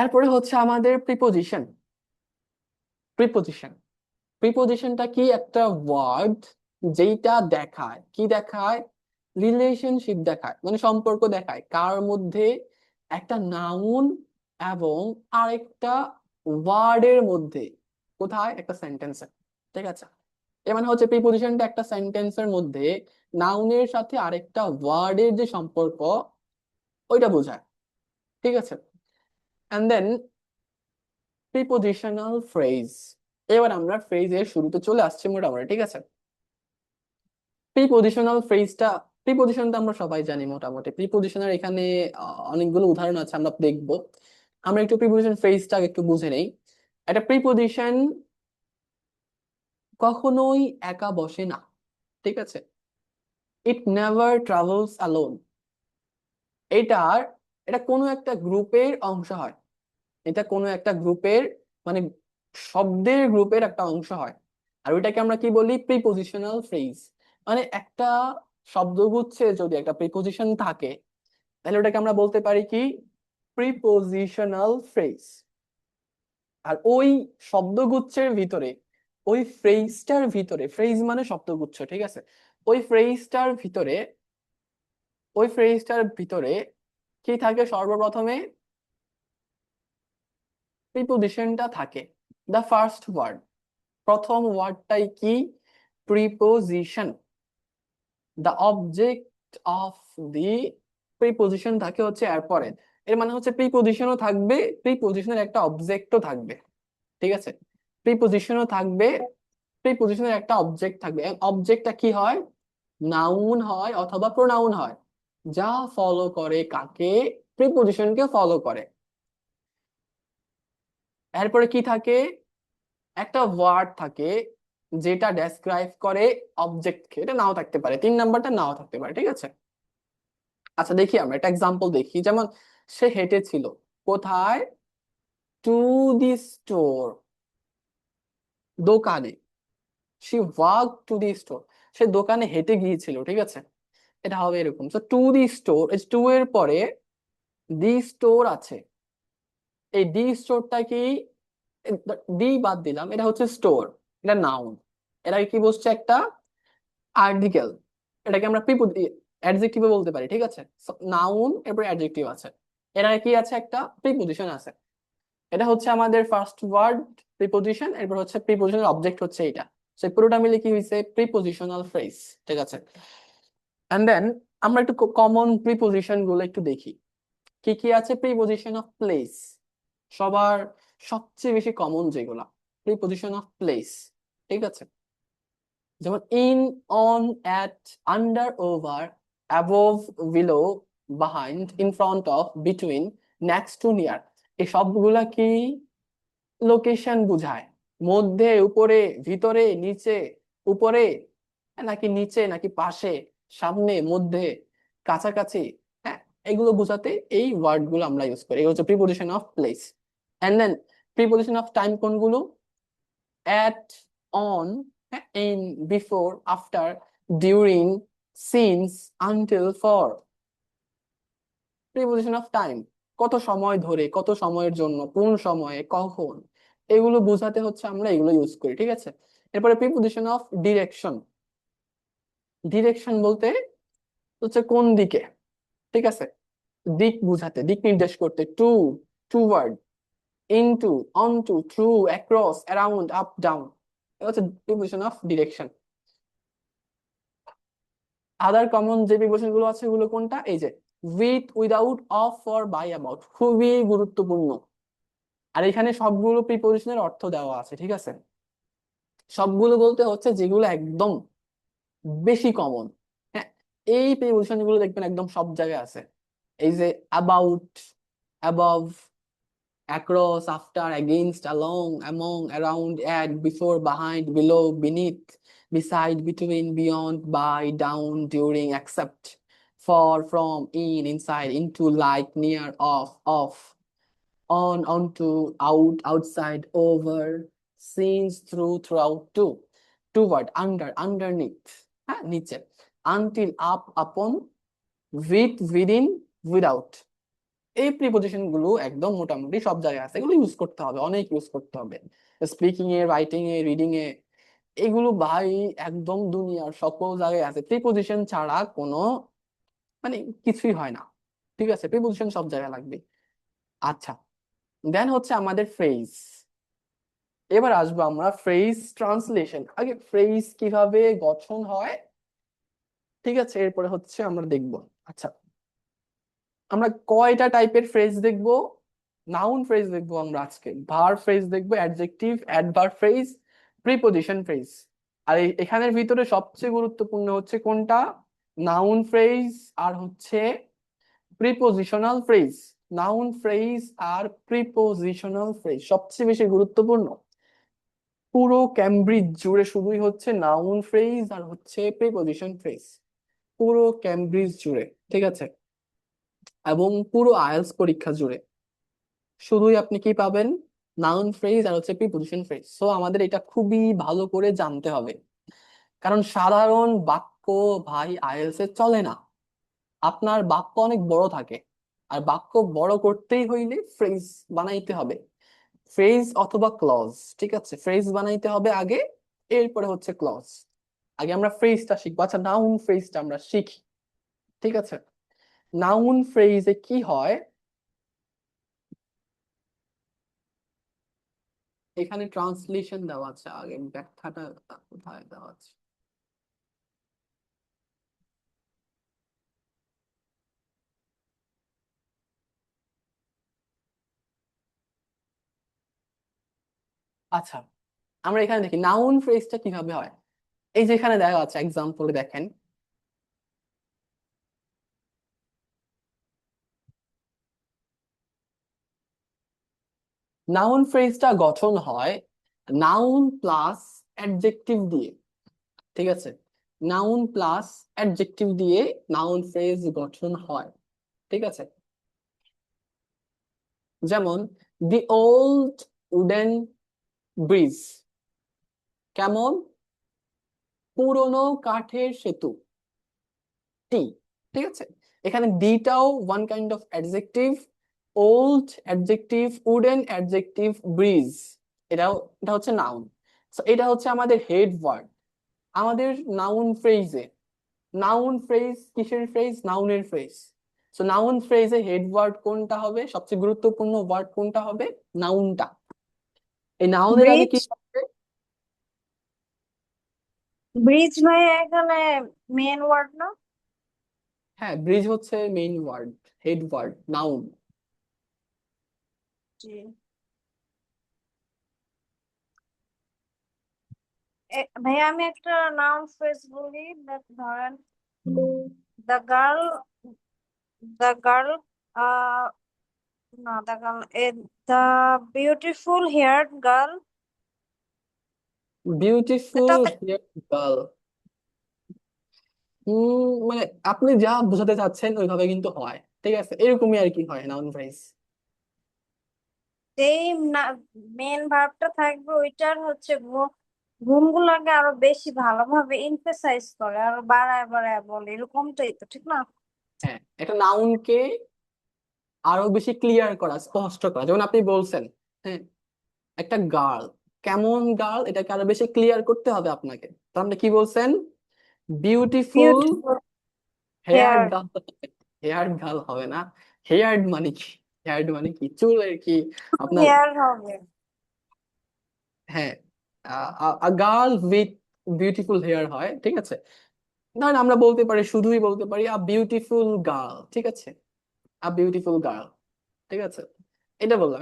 এরপরে হচ্ছে আমাদের প্রিপোজিশন। প্রিপোজিশন, প্রিপোজিশনটা কি? একটা ওয়ার্ড যেটা দেখায়, কি দেখায়? রিলেশনশিপ দেখায়, মানে সম্পর্ক দেখায় কার মধ্যে? একটা নাউন এবং আরেকটা ওয়ার্ডের মধ্যে। কোথায়? একটা সেন্টেন্সে, ঠিক আছে? এর মানে হচ্ছে প্রিপোজিশনটা একটা সেন্টেন্সের মধ্যে নাউনের সাথে আরেকটা ওয়ার্ডের যে সম্পর্ক, ওইটা বোঝায়, ঠিক আছে? And then prepositional phrase. এবার আমরা ফ্রেজের শুরুতে চলে আসছি মোটামুটি, ঠিক আছে? প্রিপোজিশনাল ফ্রেজটা, প্রিপোজিশনটা আমরা সবাই জানি মোটামুটি। প্রিপোজিশনের এখানে অনেকগুলো উদাহরণ আছে, আমরা দেখবো। আমরা একটু প্রিপোজিশন ফ্রেজটা একটু বুঝে নেই। একটা প্রিপোজিশন কখনোই একা বসে না, ঠিক আছে? It never travels alone. এটার, এটা কোনো একটা গ্রুপের অংশ হয়, এটা কোনো একটা গ্রুপের, মানে শব্দের গ্রুপের একটা অংশ হয়। আর ওইটাকে আমরা কি বলি? Prepositional phrase. মানে একটা শব্দগুচ্ছে যদি একটা প্রিপোজিশন থাকে, তাহলে ওটাকে আমরা বলতে পারি কি? Prepositional phrase. আর ওই শব্দগুচ্ছের ভিতরে, ওই ফ্রেজটার ভিতরে, ফ্রেজ মানে শব্দগুচ্ছ, ঠিক আছে? ওই ফ্রেজটার ভিতরে, ওই ফ্রেজটার ভিতরে কি থাকে? সর্বপ্রথমে প্রিপোজিশনটা থাকে, দ্য ফার্স্ট ওয়ার্ড। প্রথম ওয়ার্ডটাই কি? Preposition. The object of the preposition থাকে হচ্ছে এরপরে। এর মানে হচ্ছে প্রিপোজিশনও থাকবে, প্রিপোজিশনের একটা অবজেক্টও থাকবে, ঠিক আছে? প্রিপোজিশনও থাকবে, প্রিপোজিশনের একটা অবজেক্ট থাকবে। অবজেক্টটা কি হয়? নাউন হয় অথবা প্রোনাউন হয়, যা ফলো করে কাকে? প্রিপোজিশনকে ফলো করে। এরপরে কি থাকে? একটা ওয়ার্ড থাকে যেটা ডেসক্রাইব করে অবজেক্টকে। এটা নাও থাকতে পারে, 3 নাম্বারটা নাও থাকতে পারে, ঠিক আছে? আচ্ছা, দেখি আমরা একটা এক্সাম্পল দেখি। যেমন সে হেঁটেছিল কোথায়? টু দি স্টোর, দোকানে। She walk to the store, সে দোকানে হেঁটে গিয়েছিল, ঠিক আছে? এটা হবে এরকম। তো টু দি স্টোর, টু এর পরে ডি স্টোর আছে, এই ডি স্টোরটা কি, ডি বাদ দিলাম, এটা হচ্ছে স্টোর, এটা নাউন। এটা কি বলছে, একটা আর্টিকেল, এটাকে আমরা অ্যাডজেক্টিভ বলতে পারি, ঠিক আছে। নাউন এরপর অ্যাডজেক্টিভ আছে, এটা কি আছে, একটা প্রিপোজিশন আছে। এটা হচ্ছে আমাদের ফার্স্ট ওয়ার্ড প্রিপোজিশন, এরপর হচ্ছে প্রিপোজিশনাল অবজেক্ট হচ্ছে এটা। সো পুরোটা মিলে কি হয়েছে, প্রিপোজিশনাল ফ্রেজ, ঠিক আছে। এন্ড দেন আমরা একটু কমন প্রিপোজিশন গুলো একটু দেখি, কি কি আছে। প্রিপোজিশন অফ প্লেস, সবার সবচেয়ে বেশি কমন যেগুলা, প্রিপোজিশন অফ প্লেস, ঠিক আছে। যেমন in, on, at, under, over, above, below, behind, in front of, between, next to, near. এই সবগুলা কি লোকেশন বুঝায়, মধ্যে, উপরে, ভিতরে, নিচে, উপরে, নাকি নিচে, নাকি পাশে, সামনে, মধ্যে, কাছাকাছি, হ্যাঁ, এগুলো বোঝাতে এই ওয়ার্ড গুলো আমরা ইউজ করি। এগুলো হচ্ছে preposition of place. And then preposition of time কোনগুলো, at, on, in, before, after, during, since, until, for. Preposition of time, কত সময় ধরে, কত সময়ের জন্য, কোন সময়ে, কখন, এগুলো বোঝাতে হচ্ছে আমরা এগুলো ইউজ করি, ঠিক আছে। এরপরে প্রিপোজিশন অফ ডিরেকশন, ডিরেকশন বলতে হচ্ছে কোন দিকে, ঠিক আছে, দিক বুঝাতে, দিক নির্দেশ করতে। To, toward, into, onto, through, across, around, up, down, এটা হচ্ছে preposition of direction. Other common যে প্রিপোজিশন গুলো আছে ওগুলো কোনটা, এই যে with, without, of, for, by, about, খুবই গুরুত্বপূর্ণ। আর এখানে সবগুলো প্রিপোজিশনের অর্থ দেওয়া আছে, ঠিক আছে। সবগুলো বলতে হচ্ছে যেগুলো একদম বেশি কমন, হ্যাঁ, এই প্রিপোজিশন গুলো দেখবেন একদম সব জায়গায় আছে। এই যে about, above, across, after, against, along, among, around, at, before, behind, below, beneath, beside, between, beyond, by, down, during, except, for, from, in, inside, into, like, near, off, on, onto, out, outside, over, since, through, throughout, to, toward, under, underneath, হ্যাঁ, নিচে, until, up, upon, with, within, without। এই preposition গুলো একদম মোটামুটি সব জায়গায় আছে, এগুলো ইউজ করতে হবে, অনেক ইউজ করতে হবে, speaking A, writing A, reading a, এগুলো ভাই একদম দুনিয়ার সকল জায়গায় আছে। প্রিপোজিশন ছাড়া কোনো মানে কিছুই হয় না, ঠিক আছে, প্রিপোজিশন সব জায়গায় লাগবে। আচ্ছা, দেন হচ্ছে আমাদের ফ্রেজ। এবার আসবো আমরা ফ্রেজ ট্রান্সলেশন। আগে ফ্রেজ কিভাবে গঠন হয়, ঠিক আছে, এরপরে হচ্ছে আমরা দেখব। আচ্ছা, আমরা কয়টা টাইপের ফ্রেজ দেখব, নাউন ফ্রেজ দেখবো আমরা আজকে, ভার্ব ফ্রেজ দেখবো, adjective, adverb phrase, preposition phrase. আর এখানের ভিতরে সবচেয়ে গুরুত্বপূর্ণ হচ্ছে কোনটা, নাউন ফ্রেজ আর হচ্ছে প্রিপোজিশনাল ফ্রেজ। নাউন ফ্রেজ আর প্রিপোজিশনাল ফ্রেজ সবচেয়ে বেশি গুরুত্বপূর্ণ। পুরো ক্যামব্রিজ জুড়ে শুধুই হচ্ছে নাউন ফ্রেজ আর হচ্ছে প্রিপোজিশন ফ্রেজ, পুরো ক্যামব্রিজ জুড়ে, ঠিক আছে, এবং পুরো আইএলটিএস পরীক্ষা জুড়ে শুধুই আপনি কি পাবেন, নাউন ফ্রেজ আর হচ্ছে প্রিপোজিশন ফ্রেজ। সো আমাদের এটা খুবই ভালো করে জানতে হবে, কারণ সাধারণ বাক্য ভাই আইএলটিএস এ চলে না। আপনার বাক্য অনেক বড় থাকে, আর বাক্য বড় করতেই হইলে ফ্রেজ বানাইতে হবে, ফ্রেজ অথবা ক্লজ, ঠিক আছে, ফ্রেজ বানাইতে হবে আগে, এরপরে হচ্ছে ক্লজ। আগে আমরা ফ্রেজটা শিখবো। আচ্ছা, নাউন ফ্রেজটা আমরা শিখি, ঠিক আছে। নাউন ফ্রেজে কি হয়, এখানে ট্রান্সলেশন দেওয়া আছে, আগে ব্যাখ্যাটা কোথায় দেওয়া আছে। আচ্ছা, আমরা এখানে দেখি নাউন ফ্রেজটা কিভাবে হয়। এই যে এখানে দেওয়া আছে, এক্সাম্পলে দেখেন, নাউন ফ্রেজটা গঠন হয় নাউন প্লাস অ্যাডজেক্টিভ দিয়ে, ঠিক আছে, নাউন প্লাস অ্যাডজেক্টিভ দিয়ে নাউন ফ্রেজ গঠন হয়, ঠিক আছে। যেমন দি ওল্ড উডেন ব্রিজ, কেমন, পুরনো কাঠের সেতু, টি, ঠিক আছে। এখানে দিটাও one kind of adjective, old adjective, wooden adjective, bridge, এটা হচ্ছে নাউন। সো এটা হচ্ছে আমাদের হেড ওয়ার্ড আমাদের নাউন ফ্রেজে। নাউন ফ্রেজ কিসের ফ্রেজ? নাউনের ফ্রেজ। সো নাউন ফ্রেজে হেড ওয়ার্ড কোনটা হবে? সবচেয়ে গুরুত্বপূর্ণ ওয়ার্ড কোনটা হবে? নাউনটা। এই নাউনের আগে ব্রিজ, কি হবে? ব্রিজ ভাইয়া এখানে মেন ওয়ার্ড না? হ্যাঁ, ব্রিজ হচ্ছে main word, head word, noun. জি। ভাইয়া আমি একটা নাউন ফ্রেজ বলি, ধরেন দ্য গার্ল, দ্য গার্ল, না the girl, the beautiful haired girl, beautiful এটাতে হেয়ার গার্ল, মানে আপনি যা বোঝাতে চাচ্ছেন ওইভাবে কিন্তু হয়, ঠিক আছে, এরকমই আর কি হয় নাউন ফ্রেজ। যেই মেন ভার্বটা থাকবে ওইটার হচ্ছে গুণগুলোকে আরো বেশি ভালোভাবে এমফেসাইজ করে, আরো বাড়ায় বাড়ায় বলে, এরকমটাই তো, ঠিক না? হ্যাঁ, একটা নাউনকে আরো বেশি ক্লিয়ার করা, স্পষ্ট করা, যেমন আপনি বলছেন, হ্যাঁ, একটা গার্ল, কেমন গার্ল, এটাকে আরো বেশি ক্লিয়ার করতে হবে আপনাকে। তো আপনি কি বলছেন? Beautiful beautiful hair hair, girl. Hair girl হবে না। হেয়ার্ড মানে কি? হেয়ার্ড মানে কি? চুলের কি আপনার? হেয়ার হবে। হ্যাঁ, গার্ল উইথ বিউটিফুল হেয়ার হয়, ঠিক আছে। ধরেন আমরা বলতে পারি, শুধুই বলতে পারি আ বিউটিফুল গার্ল, ঠিক আছে, আ বিউটিফুল গার্ল, ঠিক আছে। এটা বললাম,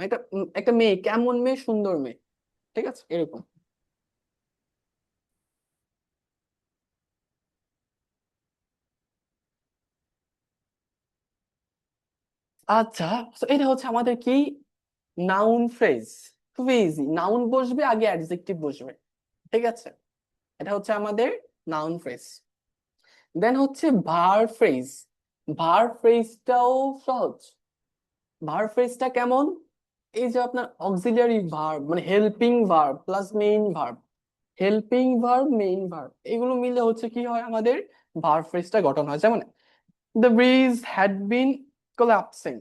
একটা মেয়ে, কেমন মেয়ে? সুন্দর মেয়ে, ঠিক আছে, এরকম। আচ্ছা, তো এটা হচ্ছে আমাদের কি? Noun phrase. খুবই ইজি, নাউন বসবে আগে অ্যাডজেক্টিভ বসবে, ঠিক আছে। এটা হচ্ছে আমাদের নাউন ফ্রেজ। দেন হচ্ছে ভার্ব ফ্রেজ। ভার্ব ফ্রেজটাও সহজ। ভার্ব ফ্রেজটা কেমন? এই যে আপনার অক্সিলিয়ারি ভার্ব, মানে helping verb plus main verb, helping verb, main verb, এগুলো মিলে হচ্ছে কি হয় আমাদের ভার্ব ফ্রেজটা গঠন হয়। যেমন the bridge had been collapsing,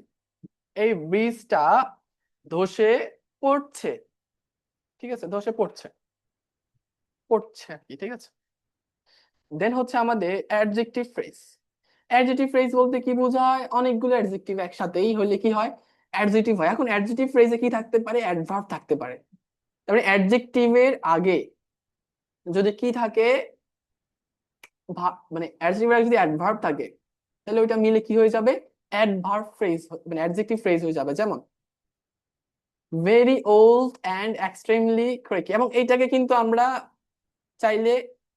এই ব্রিজটা ধসে পড়ছে, ঠিক আছে, ধসে পড়ছে, পড়ছে আর কি, ঠিক আছে। দেন হচ্ছে আমাদের অ্যাডজেক্টিভ ফ্রেজ। অ্যাডজেক্টিভ ফ্রেজ বলতে কি বোঝায়? অনেকগুলো অ্যাডজেক্টিভ একসাথেই হইলে কি হয়? অ্যাডজেক্টিভ হয়। এখন অ্যাডজেক্টিভ ফ্রেজে কি থাকতে পারে? অ্যাডভার্ব থাকতে পারে। তারপরে অ্যাডজেক্টিভের আগে যদি কি থাকে, মানে অ্যাডজেক্টিভের আগে যদি অ্যাডভার্ব থাকে, তাহলে ওইটা মিলে কি হয়ে যাবে? অ্যাডভার্ব ফ্রেজ, মানে অ্যাডজেক্টিভ ফ্রেজ হয়ে যাবে। যেমন very old and extremely creaky, এবং এইটাকে কিন্তু আমরা চাইলে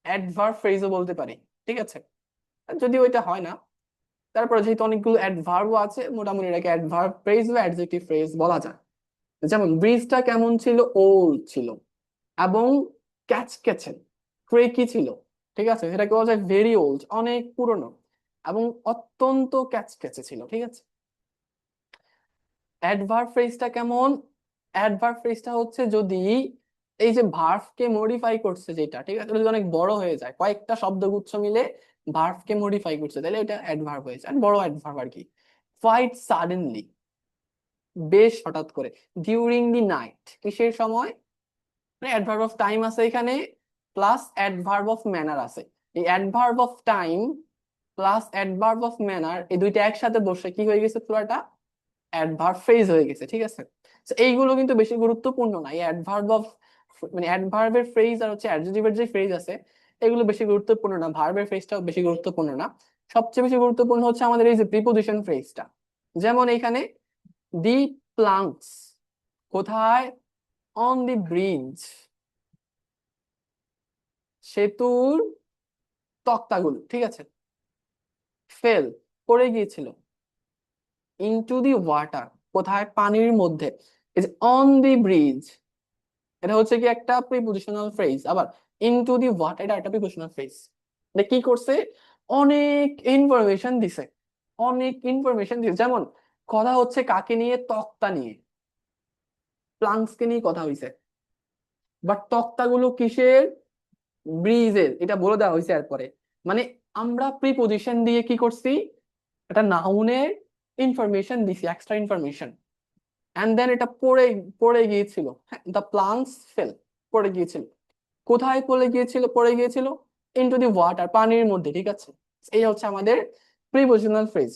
অ্যাডভার্ব ফ্রেজও বলতে পারি, ঠিক আছে, যদিও এটা হয় না। তারপরে যেহেতু অনেকগুলো অ্যাডভার্বও আছে, মোটামুটি এটাকে অ্যাডভার্ব ফ্রেজ বা অ্যাডজেক্টিভ ফ্রেজ বলা যায়। যেমন ব্রিজটা কেমন ছিল? ওল্ড ছিল, এবং ক্যাচক্যাচে, ক্রেকি ছিল, ঠিক আছে, এটাকে বলা যায় ভেরি ওল্ড, অনেক পুরনো, এবং অত্যন্ত ক্যাচক্যাচে ছিল, ঠিক আছে। অ্যাডভার্ব ফ্রেজটা কেমন? অ্যাডভার্ব ফ্রেজটা হচ্ছে যদি এই যে ভার্বকে মডিফাই করছে যেটা, ঠিক আছে, ওটা যদি অনেক বড় হয়ে যায়, কয়েকটা শব্দগুচ্ছ মিলে ভার্বকে মডিফাই করছে, তাহলে এটা অ্যাডভার্ব হয়ে যায়, বড় অ্যাডভার্ব আর কি। কোয়াইট সাডেনলি, বেশ হঠাৎ করে। ডিউরিং দি নাইট, কিসের সময়? মানে অ্যাডভার্ব অফ টাইম আছে এখানে, প্লাস অ্যাডভার্ব অফ ম্যানার আছে। এই adverb of time plus adverb of manner, এই দুইটা একসাথে বসে কি হয়ে গেছে? পুরোটা অ্যাডভার্ব ফ্রেজ হয়ে গেছে, ঠিক আছে। তো এইগুলো কিন্তু বেশি গুরুত্বপূর্ণ না, এই অ্যাডভার্ব অফ, মানে অ্যাডভার্বের ফ্রেজ আর হচ্ছে অ্যাডজেক্টিভের যে ফ্রেজ আছে, এগুলো বেশি গুরুত্বপূর্ণ না, ভার্বের ফ্রেজটাও বেশি গুরুত্বপূর্ণ না। সবচেয়ে বেশি গুরুত্বপূর্ণ হচ্ছে আমাদের এই যে প্রিপোজিশন ফ্রেজটা। যেমন এখানে দি প্লাঙ্কস, কোথায়? অন দি ব্রিজ, সেতুর তক্তাগুলো, ঠিক আছে, ফেল, পড়ে গিয়েছিল, ইনটু দি ওয়াটার, কোথায়? পানির মধ্যে। এই যে অন দি ব্রিজ, এটা হচ্ছে কি একটা প্রিপোজিশনাল ফ্রেজ। আবার ইনটু দি ওয়াটার, এটা একটা প্রিপোজিশনাল ফ্রেজ। এটা কি করছে? অনেক ইনফরমেশন দিছে, অনেক ইনফরমেশন দিছে। যেমন কথা হচ্ছে কাকে নিয়ে? তক্তা নিয়ে, প্লাঙ্কসকে নিয়ে কথা হইছে, বাট তক্তাগুলো কিসের? ব্রিজের, এটা বলে দেওয়া হয়েছে এরপরে। মানে আমরা প্রিপোজিশন দিয়ে কি করছি? একটা নাউনের ইনফরমেশন দিছি, এক্সট্রা ইনফরমেশন, অ্যান্ড দেন এটা পড়ে পড়ে গিয়েছিল, হ্যাঁ, দ্য প্লান্টস ফেল, পড়ে গিয়েছিল। কোথায় পড়ে গিয়েছিল? ইনটু দি ওয়াটার, পানির মধ্যে, ঠিক আছে। এই হচ্ছে আমাদের প্রিপোজিশনাল ফ্রেজ,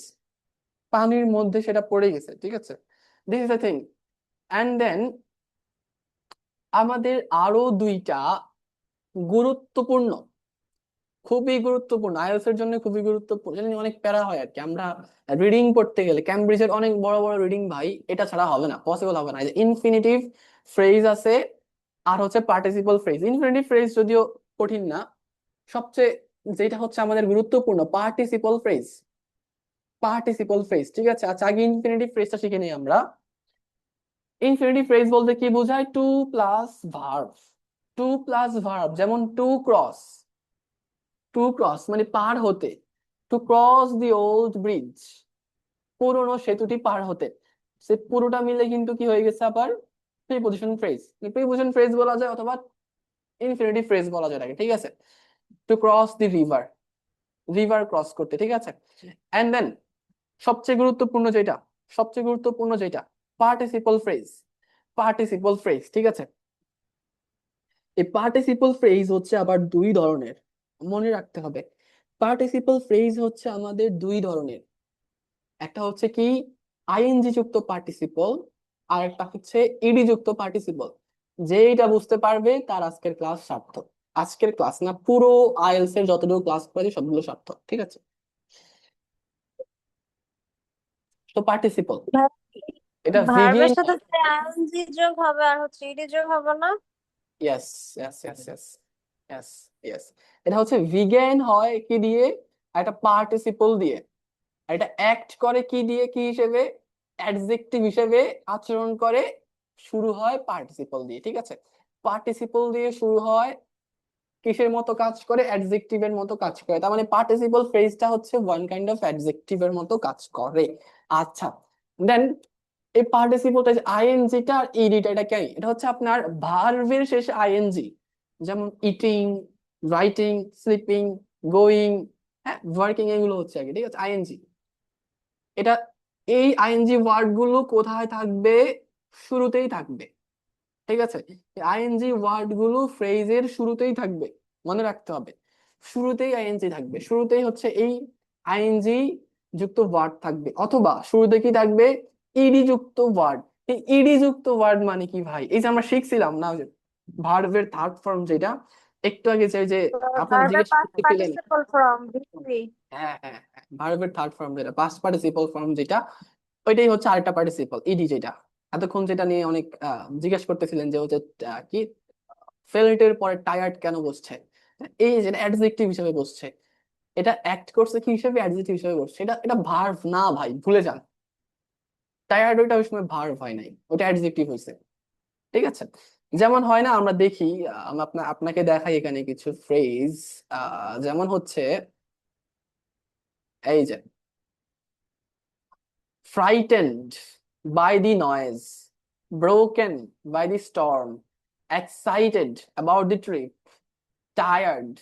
পানির মধ্যে সেটা পড়ে গেছে, ঠিক আছে। This is the thing. And then আমাদের আরো দুইটা গুরুত্বপূর্ণ, খুবই গুরুত্বপূর্ণ, আইএলটিএস এর জন্য খুবই গুরুত্বপূর্ণ, এটা নিয়ে অনেক প্যারা হয় আর কি। আমরা রিডিং পড়তে গেলে ক্যামব্রিজের অনেক বড় বড় রিডিং, ভাই এটা ছাড়া হবে না, পসিবল হবে না। ইনফিনিটিভ ফ্রেজ আছে, আর হচ্ছে পার্টিসিপল ফ্রেজ। ইনফিনিটিভ ফ্রেজ যদিও কঠিন না, সবচেয়ে যেটা হচ্ছে আমাদের গুরুত্বপূর্ণ পার্টিসিপল ফ্রেজ, পার্টিসিপল ফ্রেজ, ঠিক আছে। আচ্ছা, আগে ইনফিনিটিভ ফ্রেজটা শিখে নিই আমরা। ইনফিনিটিভ ফ্রেজ বলতে কি বোঝায়? To plus verb, to plus verb, যেমন টু ক্রস, টু ক্রস মানে পার হতে, to cross the old bridge, পুরনো সেতুটি পার হতে। সে পুরোটা মিলে কিন্তু কি হয়ে গেছে আবার প্রিপোজিশন ফ্রেজ, প্রিপোজিশন ফ্রেজ বলা যায় অথবা ইনফিনিটিভ ফ্রেজ বলা যায় এটাকে, ঠিক আছে। To cross the river, river cross করতে, ঠিক আছে। এন্ড দেন সবচেয়ে গুরুত্বপূর্ণ যেটা পার্টিসিপল ফ্রেজ, পার্টিসিপল ফ্রেজ, ঠিক আছে। এই পার্টিসিপল ফ্রেজ হচ্ছে আবার দুই ধরনের, মনে রাখতে হবে। পার্টিসিপল ফ্রেজ হচ্ছে আমাদের দুই ধরনের, একটা হচ্ছে কি আইএনজি যুক্ত পার্টিসিপল, আর একটা হচ্ছে ইডি যুক্ত পার্টিসিপল। যেইটা বুঝতে পারবে তার আজকের ক্লাস সার্থক। আজকের ক্লাস না, পুরো আইএলটিএস এর যতটুকু ক্লাস করেছি সবগুলো সার্থক, ঠিক আছে। তো পার্টিসিপল, এটা ভার্বের ভিগিং, সাথে আইএনজি যোগ হবে আর হচ্ছে ইডি যোগ হবে না? Yes yes yes yes yes yes, এটা হচ্ছে ভিগেন হয় কি দিয়ে? একটা পার্টিসিপল দিয়ে। আর এটা অ্যাক্ট করে কি দিয়ে, কি হিসেবে? অ্যাডজেক্টিভ হিসেবে আচরণ করে, শুরু হয় পার্টিসিপল দিয়ে, ঠিক আছে। পার্টিসিপল দিয়ে শুরু হয়, কিসের মতো কাজ করে? অ্যাডজেক্টিভের মতো কাজ করে। তার মানে পার্টিসিপল ফ্রেজটা হচ্ছে ওয়ান কাইন্ড অফ অ্যাডজেক্টিভের মতো কাজ করে। আচ্ছা, দেন এই পার্টিসিপলটা আইএনজিটা আর ইডিটা, এটা কি? এটা হচ্ছে আপনার ভার্বের শেষে আইএনজি, যেমন ইটিং, রাইটিং, স্লিপিং, গোয়িং, হ্যাঁ, ওয়ার্কিং, এগুলো হচ্ছে আগে, ঠিক আছে, আইএনজি। এটা, এই আইএনজি ওয়ার্ড গুলো কোথায় থাকবে? শুরুতেই থাকবে, ঠিক আছে। আইএনজি ওয়ার্ড গুলো ফ্রেজের শুরুতেই থাকবে, মনে রাখতে হবে। শুরুতেই আইএনজি থাকবে, শুরুতেই হচ্ছে এই আইএনজি যুক্ত ওয়ার্ড থাকবে, অথবা শুরুতে কি থাকবে? ইডি যুক্ত ওয়ার্ড। এই ইডি যুক্ত ওয়ার্ড মানে কি ভাই? এই যে আমরা শিখছিলাম না, ভার্বের থার্ড ফর্ম যেটা একটু আগে, যে আপনারা ভার্বের জিজ্ঞেস পাস্ট করতেছিলেন। Participle form BP. হ্যাঁ হ্যাঁ হ্যাঁ, ভার্বের থার্ড ফর্ম যেটা, পাস্ট পার্টিসিপল ফর্ম যেটা, ওইটাই হচ্ছে আরেকটা পার্টিসিপল, ইডি, যেটা এতক্ষণ যেটা নিয়ে অনেক জিজ্ঞেস করতেছিলেন যে হচ্ছে কি ফেল্টের পরে টায়ার্ড কেন বসছে। এই যেটা অ্যাডজেক্টিভ হিসেবে বসছে, এটা অ্যাক্ট করছে কি হিসেবে? অ্যাডজেক্টিভ হিসেবে বসছে। এটা এটা ভার্ব না ভাই, ভুলে যান। টায়ার্ড ওইটা ওই সময় ভার্ব হয় নাই, ওটা অ্যাডজেক্টিভ হয়েছে, ঠিক আছে। যেমন হয় না, আমরা দেখি, আমি আপনাকে দেখাই এখানে কিছু ফ্রেজ, যেমন হচ্ছে এই যে frightened by the noise, broken by the storm, excited about the trip, tired,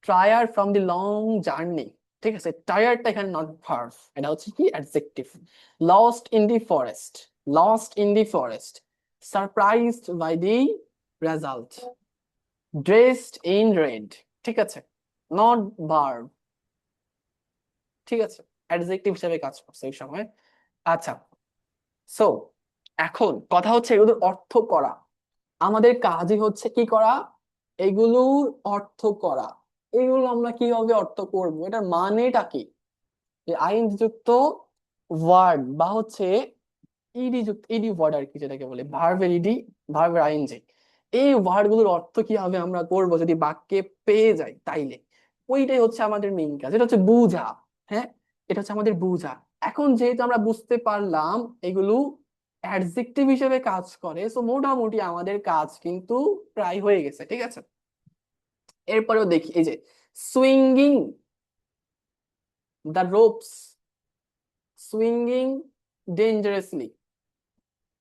tired from the long journey, ঠিক আছে। টায়ার্ডটা এখানে নট ভার্ব, এটা হচ্ছে কি adjective. Lost in the forest, lost in the forest, surprised by the result, dressed in red, ঠিক আছে, not verb, ঠিক আছে, অ্যাডজেক্টিভ হিসেবে কাজ করছে এই সময়। আচ্ছা, সো এখন কথা হচ্ছে এগুলোর অর্থ করা, আমাদের কাজই হচ্ছে কি করা? এগুলোর অর্থ করা। এগুলো আমরা কিভাবে অর্থ করব? এটার মানেটা কি? যে আইএনজি যুক্ত ওয়ার্ড বা হচ্ছে ইডি যুক্ত, ইডি ওয়ার্ড আর কি, যেটাকে বলে ভার্বের ইডি, ভার্বের আইএনজি, এই ওয়ার্ড গুলোর অর্থ কিভাবে আমরা করব যদি বাক্যে পেয়ে যাই, তাইলে ওইটাই হচ্ছে আমাদের মেইন কাজ, এটা হচ্ছে বুঝা। হ্যাঁ, এটা হচ্ছে আমাদের বুঝা। এখন যেহেতু আমরা বুঝতে পারলাম এগুলো অ্যাডজেক্টিভ হিসেবে কাজ করে, সো মোটামুটি আমাদের কাজ কিন্তু প্রায় হয়ে গেছে, ঠিক আছে। এরপরেও দেখি, এই যে swinging the ropes, swinging dangerously,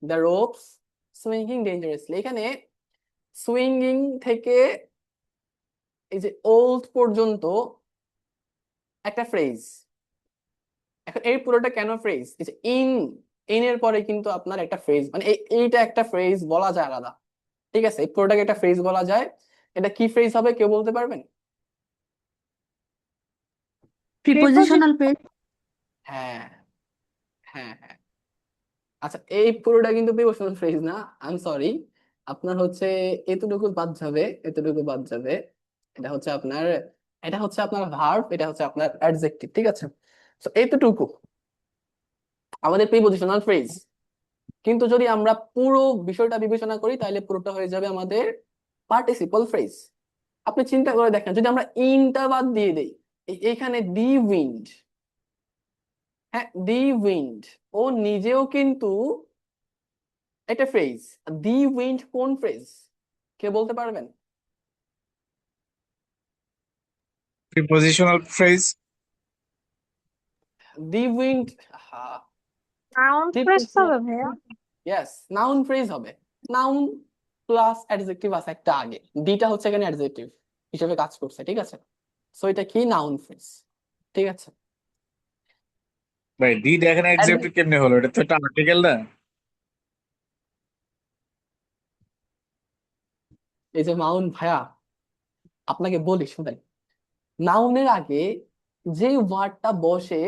the ropes swinging dangerously. এখানে সুইঙ্গিং থেকে এই যে ওল্ড পর্যন্ত একটা ফ্রেজ, এখন এই পুরোটা কেন ফ্রেজ? এই যে ইন এর পরে কিন্তু আপনার একটা ফ্রেজ, মানে এইটা একটা ফ্রেজ বলা যায় আলাদা, ঠিক আছে? এই পুরোটাকে একটা ফ্রেজ বলা যায়। এটা কি ফ্রেজ হবে কেউ বলতে পারবেন? প্রিপোজিশন। Prepositional phrase. হ্যাঁ, হ্যাঁ, হ্যাঁ। আচ্ছা, এই পুরোটা কিন্তু প্রিপোজিশনাল ফ্রেজ না, আই এম সরি। আপনার হচ্ছে এতটুকু বাদ যাবে, এতটুকু বাদ যাবে। এটা হচ্ছে আপনার এটা হচ্ছে আপনার ভার্ব, এটা হচ্ছে আপনার অ্যাডজেক্টিভ, ঠিক আছে? তো এতটুকু আমাদের প্রিপোজিশনাল ফ্রেজ। কিন্তু যদি আমরা পুরো বিষয়টা বিবেচনা করি তাহলে পুরোটা হয়ে যাবে আমাদের পার্টিসিপল ফ্রেজ। আপনি চিন্তা করে দেখেন, যদি আমরা ইনটা বাদ দিয়ে দেই, এখানে দি উইন্ড, হ্যাঁ দি উইন্ড, ও নিজেও কিন্তু একটা ফ্রেজ। দি উইন্ড কোন ফ্রেজ কে বলতে পারবেন? Prepositional phrase. The wind, noun phrase হবে ভাইয়া। ইয়েস, নাউন ফ্রেজ হবে। নাউন প্লাস অ্যাডজেক্টিভ আছে একটা আগে, ডিটা হচ্ছে এখানে অ্যাডজেক্টিভ হিসেবে কাজ করছে, ঠিক আছে? সো এটা কি নাউন ফ্রেজ, ঠিক আছে? ভাই ডিড এখানে এক্সাক্টলি কেমনে হলো? এটা তো একটা আর্টিকেল না। এই যে মাউন ভাইয়া, আপনাকে বলি শুনেন, নাউনের আগে যে ওয়ার্ডটা বসে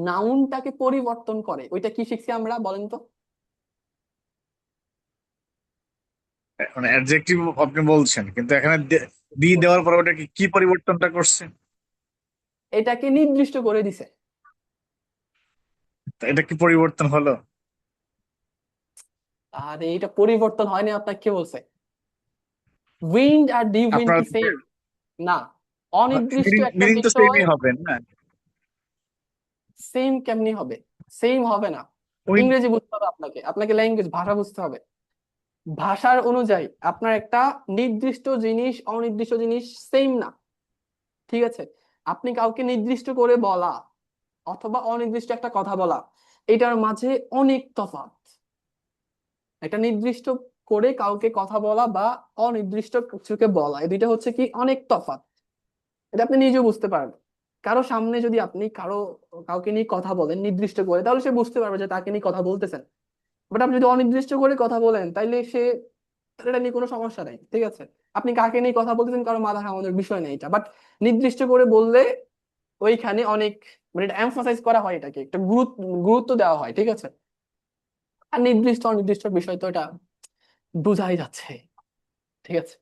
নাউনটাকে পরিবর্তন করে, ওইটা কি শিখছি আমরা বলেন তো? মানে অ্যাডজেক্টিভ আপনি বলছেন, কিন্তু এখানে ডি দেওয়ার পর ওটা কি কি পরিবর্তনটা করছে? এটাকে নির্দিষ্ট করে দিছে। তো এটা কি পরিবর্তন হলো? আর এইটা পরিবর্তন হয়নি, আপনাকে কে বলছে? উইন্ড আর ডি উইন্ড আপনার কি সেম? না, অনির্দিষ্ট একটা মিনিং তো বিষয়। সেমই হবে না? সেম কেমনি হবে? সেম হবে না। ওই ইংরেজি বুঝতে হবে আপনাকে, আপনাকে ল্যাঙ্গুয়েজ ভাষা বুঝতে হবে। ভাষার অনুযায়ী আপনার একটা নির্দিষ্ট জিনিস অনির্দিষ্ট জিনিস সেম না, ঠিক আছে? আপনি কাউকে নির্দিষ্ট করে বলা অথবা অনির্দিষ্ট একটা কথা বলা, এটার মাঝে অনেক তফাৎ। একটা নির্দিষ্ট করে কাউকে কথা বলা বা অনির্দিষ্ট কিছুকে বলা, এই দুইটা হচ্ছে কি অনেক তফাৎ। এটা আপনি নিজেও বুঝতে পারবেন। কারো সামনে যদি আপনি কাউকে নিয়ে কথা বলেন নির্দিষ্ট করে, তাহলে সে বুঝতে পারবে যে তাকে নিয়ে কথা বলতেছেন। বাট আপনি যদি অনির্দিষ্ট করে কথা বলেন তাইলে এটা নিয়ে কোনো সমস্যা নাই, ঠিক আছে? আপনি কাকে নিয়ে কথা বলতেছেন কারো মাথা ঘামানোর বিষয় নেই এটা, বাট নির্দিষ্ট করে বললে ওইখানে অনেক, মানে এটা এমফাসাইজ করা হয়, এটাকে একটা গুরুত্ব দেওয়া হয়, ঠিক আছে? আর নির্দিষ্ট অনির্দিষ্ট বিষয় তো এটা বোঝাই যাচ্ছে, ঠিক আছে?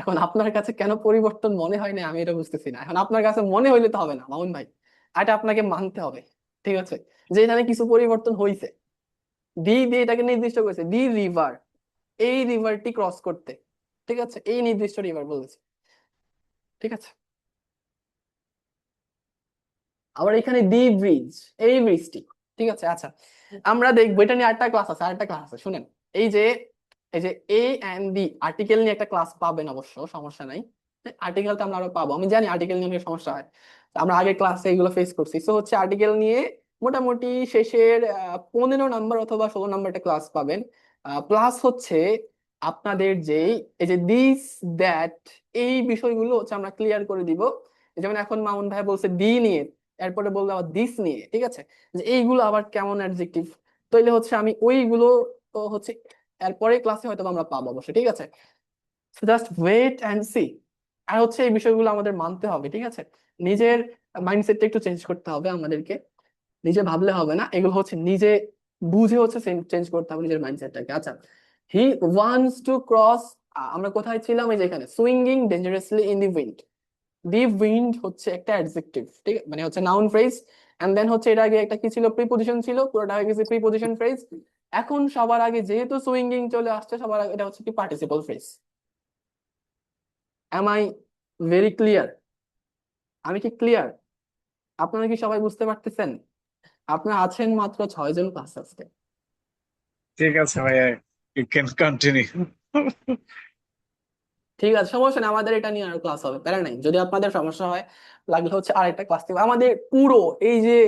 এখন আপনার কাছে কেন পরিবর্তন মনে হয় না আমি এটা বুঝতেছি না। এখন আপনার কাছে মনে হইলে তো হবে না মামুন ভাই, এটা আপনাকে মানতে হবে, ঠিক আছে? যে এখানে কিছু পরিবর্তন হয়েছে। দি দিয়ে এটাকে নির্দিষ্ট করেছে, দি রিভার, এই রিভারটি ক্রস করতে, ঠিক আছে? এই নির্দিষ্ট রিভার বলেছে, ঠিক আছে? আবার এখানে দি ব্রিজ, এই ব্রিজটি, ঠিক আছে? আচ্ছা, আমরা দেখবো এটা নিয়ে আরেকটা ক্লাস আছে শুনেন। এই যে এই যে এ এন্ড দি আর্টিকেল নিয়ে একটা ক্লাস পাবেন, অবশ্য সমস্যা নাই। আর্টিকেলটা আমরা আরো পাবো, আমি জানি আর্টিকেল নিয়ে অনেক সমস্যা হয়, আমরা আগের ক্লাসে এগুলো ফেস করছি। সো হচ্ছে আর্টিকেল নিয়ে মোটামুটি শেষের 15 নাম্বার অথবা 16 নাম্বার একটা ক্লাস পাবেন। প্লাস হচ্ছে আপনাদের যেই এই যে দিস দ্যাট, এই বিষয়গুলো হচ্ছে আমরা ক্লিয়ার করে দিব। যেমন এখন মামুন ভাই বলছে দি নিয়ে, এরপরে বললো আবার দিস নিয়ে, ঠিক আছে? যে এইগুলো আবার কেমন অ্যাডজেক্টিভ, তাইলে হচ্ছে আমি ওইগুলো তো হচ্ছে এরপরে ক্লাসে হয়তো আমরা পাবো অবশ্যই, ঠিক আছে? Just wait and see. আর হচ্ছে এই বিষয়গুলো আমাদের মানতে হবে, ঠিক আছে? নিজের মাইন্ডসেটটা একটু চেঞ্জ করতে হবে আমাদেরকে, নিজে ভাবলে হবে না, এগুলো হচ্ছে নিজে বুঝে হচ্ছে চেঞ্জ করতে হবে নিজের মাইন্ডসেটটাকে। আচ্ছা, হি ওয়ান্টস টু ক্রস, আমরা কোথায় ছিলাম? এই যে এখানে, swinging dangerously in the wind. The wind হচ্ছে একটা অ্যাডজেক্টিভ, ঠিক আছে? মানে হচ্ছে নাউন ফ্রেজ। এন্ড দেন হচ্ছে এর আগে একটা কি ছিল? প্রিপোজিশন ছিল, পুরোটা হয়ে গেছে প্রিপোজিশন ফ্রেজ। এখন সবার আগে যেহেতু সুইঙ্গিং চলে আসছে, সবার আগে এটা হচ্ছে কি? Participle phrase. Am I very clear? আমি কি ক্লিয়ার? আপনারা কি সবাই বুঝতে পারতেছেন? আপনারা আছেন মাত্র 6 জন ক্লাস আজকে। ঠিক আছে ভাইয়া, ইউ ক্যান কন্টিনিউ। ঠিক আছে, সমস্যা নেই, আমাদের এটা নিয়ে আর ক্লাস হবে, প্যারা নাই। যদি আপনাদের সমস্যা হয় লাগলে হচ্ছে আরেকটা ক্লাস দিব। আমাদের পুরো এই যে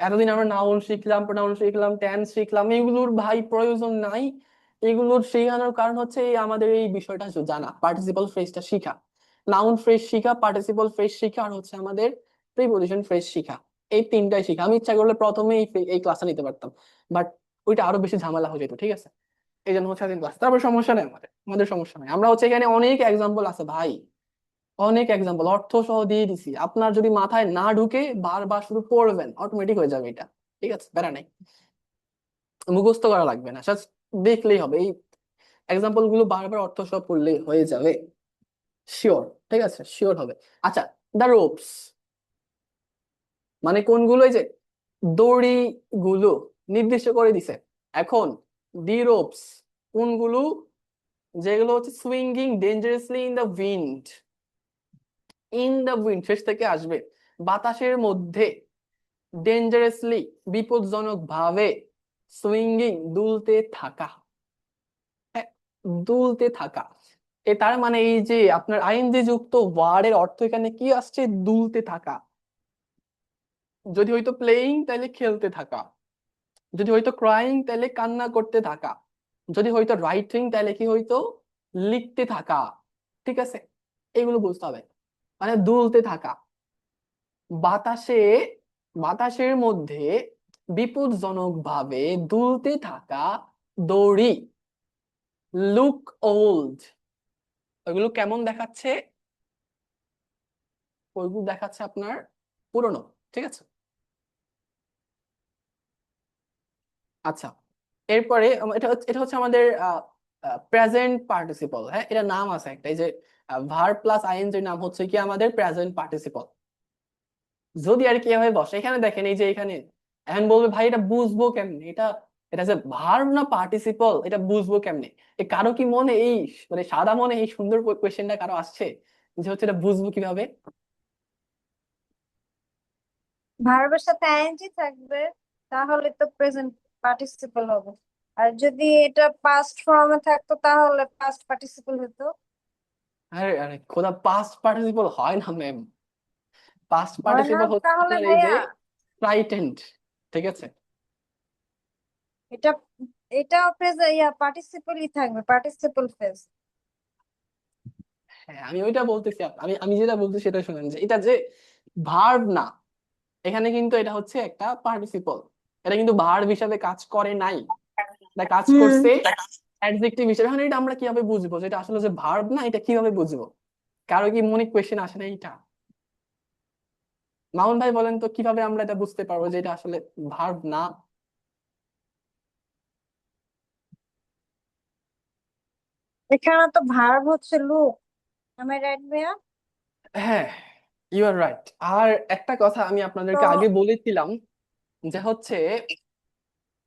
এতদিন আমরা নাউন শিখলাম, প্রোনাউন শিখলাম, টেন্স শিখলাম, এগুলোর ভাই প্রয়োজন নাই। এগুলোর শেখানোর কারণ হচ্ছে এই আমাদের এই বিষয়টা জানা, পার্টিসিপল ফ্রেজটা শিখা, নাউন ফ্রেজ শিখা, পার্টিসিপল ফ্রেজ শিখা, আর হচ্ছে আমাদের প্রিপোজিশন ফ্রেজ শিখা। এই তিনটাই শিখা। আমি ইচ্ছা করলে প্রথমে এই ক্লাসটা নিতে পারতাম, বাট ওইটা আরো বেশি ঝামেলা হয়ে যেত, ঠিক আছে? এই জন্য হচ্ছে ক্লাস। তারপর সমস্যা নেই, আমাদের সমস্যা নেই। আমরা হচ্ছে এখানে অনেক এক্সাম্পল আছে ভাই, অনেক এক্সাম্পল অর্থ সহ দিয়ে দিছি। আপনার যদি মাথায় না ঢুকে বারবার শুধু পড়বেন, অটোমেটিক হয়ে যাবে এটা, ঠিক আছে? প্যারা নাই, মুখস্থ করা লাগবে না, জাস্ট দেখলেই হবে। এই এক্সাম্পল গুলো বারবার অর্থ সহ পড়লেই হয়ে যাবে, শিওর, ঠিক আছে? শিওর হবে। আচ্ছা, দ্য রোপস মানে কোনগুলো? এই যে দড়ি গুলো নির্দিষ্ট করে দিছে। এখন দি রোপস কোনগুলো? যেগুলো হচ্ছে swinging dangerously in the wind. In the wind শেষ থেকে আসবে, বাতাসের মধ্যে, ডেঞ্জারাসলি বিপজ্জনক ভাবে, সুইঙ্গিং দুলতে থাকা। হ্যাঁ, দুলতে থাকা। তার মানে এই যে আপনার আইএনজি যুক্ত ওয়ার্ডের অর্থ এখানে কি আসছে? দুলতে থাকা। যদি হয়তো প্লেয়িং তাহলে খেলতে থাকা, যদি হয়তো ক্রাইং তাহলে কান্না করতে থাকা, যদি হয়তো রাইটিং তাহলে কি হয়তো? লিখতে থাকা, ঠিক আছে? এগুলো বুঝতে হবে। মানে দুলতে থাকা, বাতাসে, বাতাসের মধ্যে বিপজ্জনক ভাবে দুলতে থাকা দড়ি। লুক ওল্ড, ওইগুলো কেমন দেখাচ্ছে? ওইগুলো দেখাচ্ছে আপনার পুরনো, ঠিক আছে? আচ্ছা, এরপরে এটা হচ্ছে আমাদের প্রেজেন্ট পার্টিসিপল। হ্যাঁ, এটা নাম আছে একটা, এই যে ভার্ব প্লাস আইএনজি নাম হচ্ছে কি আমাদের প্রেজেন্ট পার্টিসিপল। যদি আর কি ভাবে বসে, এখানে দেখেন, এই যে এখানে এখন বলবে ভাই এটা বুঝবো কেমনে? এটা এটা যে ভার্ব না পার্টিসিপল, এটা বুঝবো কেমনে? কারো কি মনে এই মানে সাদা মনে এই সুন্দর কোয়েশ্চেনটা কারো আসছে যে হচ্ছে এটা বুঝবো কিভাবে? ভার্বের সাথে আইএনজি থাকবে, তাহলে তো প্রেজেন্ট পার্টিসিপল হবে। আর যদি এটা পাস্ট ফর্মে থাকতো তাহলে পাস্ট পার্টিসিপল হতো। আরে আরে খোদা, পাস্ট পার্টিসিপল হয় না ম্যাম। পাস্ট হয় না পার্টিসিপল হচ্ছে তাহলে আপনার এই যে ভাইয়া, ফ্রাইটেন্ড, ঠিক আছে? এটা এটা পার্টিসিপলই থাকবে, পার্টিসিপল ফেজ। হ্যাঁ, আমি ওইটা বলতেছি। আমি আমি যেটা বলতেছি সেটা শুনেন, যে এটা যে ভার্ব না, এখানে কিন্তু এটা হচ্ছে একটা পার্টিসিপল। এটা কিন্তু ভার্ব হিসাবে কাজ করে নাই, এটা কাজ হুম। করছে অ্যাডজেক্টিভ হিসেবে। এখন এটা আমরা কিভাবে বুঝবো যে এটা আসলে যে ভার্ব না? এটা কিভাবে বুঝবো? কারো কি মনে কোয়েশ্চেন আসে না এইটা? মামুন ভাই বলেন তো, কিভাবে আমরা এটা বুঝতে পারবো যে এটা আসলে ভার্ব না? এখানে তো ভার্ব হচ্ছে লুক, আমি রাইট ভাইয়া? হ্যাঁ, ইউ আর রাইট। আর একটা কথা আমি তো আপনাদেরকে আগে বলেছিলাম, যে হচ্ছে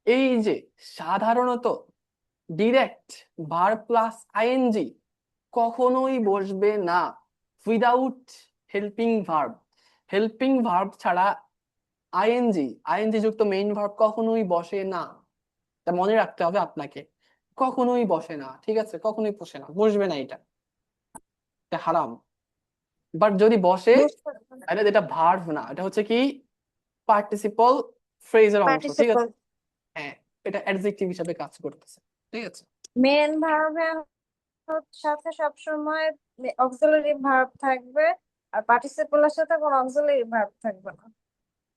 এই যে সাধারণত ডিরেক্ট ভার্ব প্লাস আইএনজি কখনোই বসবে না without helping verb. Helping verb ছাড়া আইএনজি, আইএনজি যুক্ত মেইন ভার্ব কখনোই বসে না। তা মনে রাখতে হবে আপনাকে, কখনোই বসে না, ঠিক আছে? কখনোই বসে না, বসবে না, এটা হারাম। বাট যদি বসে, তাহলে এটা ভার্ব না, এটা হচ্ছে কি পার্টিসিপল ফ্রেজের অংশ, ঠিক পার্টিসিপল আছে? হ্যাঁ, এটা অ্যাডজেক্টিভ হিসেবে কাজ করতেছে, ঠিক আছে? মেন ভার্বের সাথে সবসময় অক্সিলারি ভার্ব থাকবে, আর পার্টিসিপলের সাথে কোনো অক্সিলারি ভার্ব থাকবে না।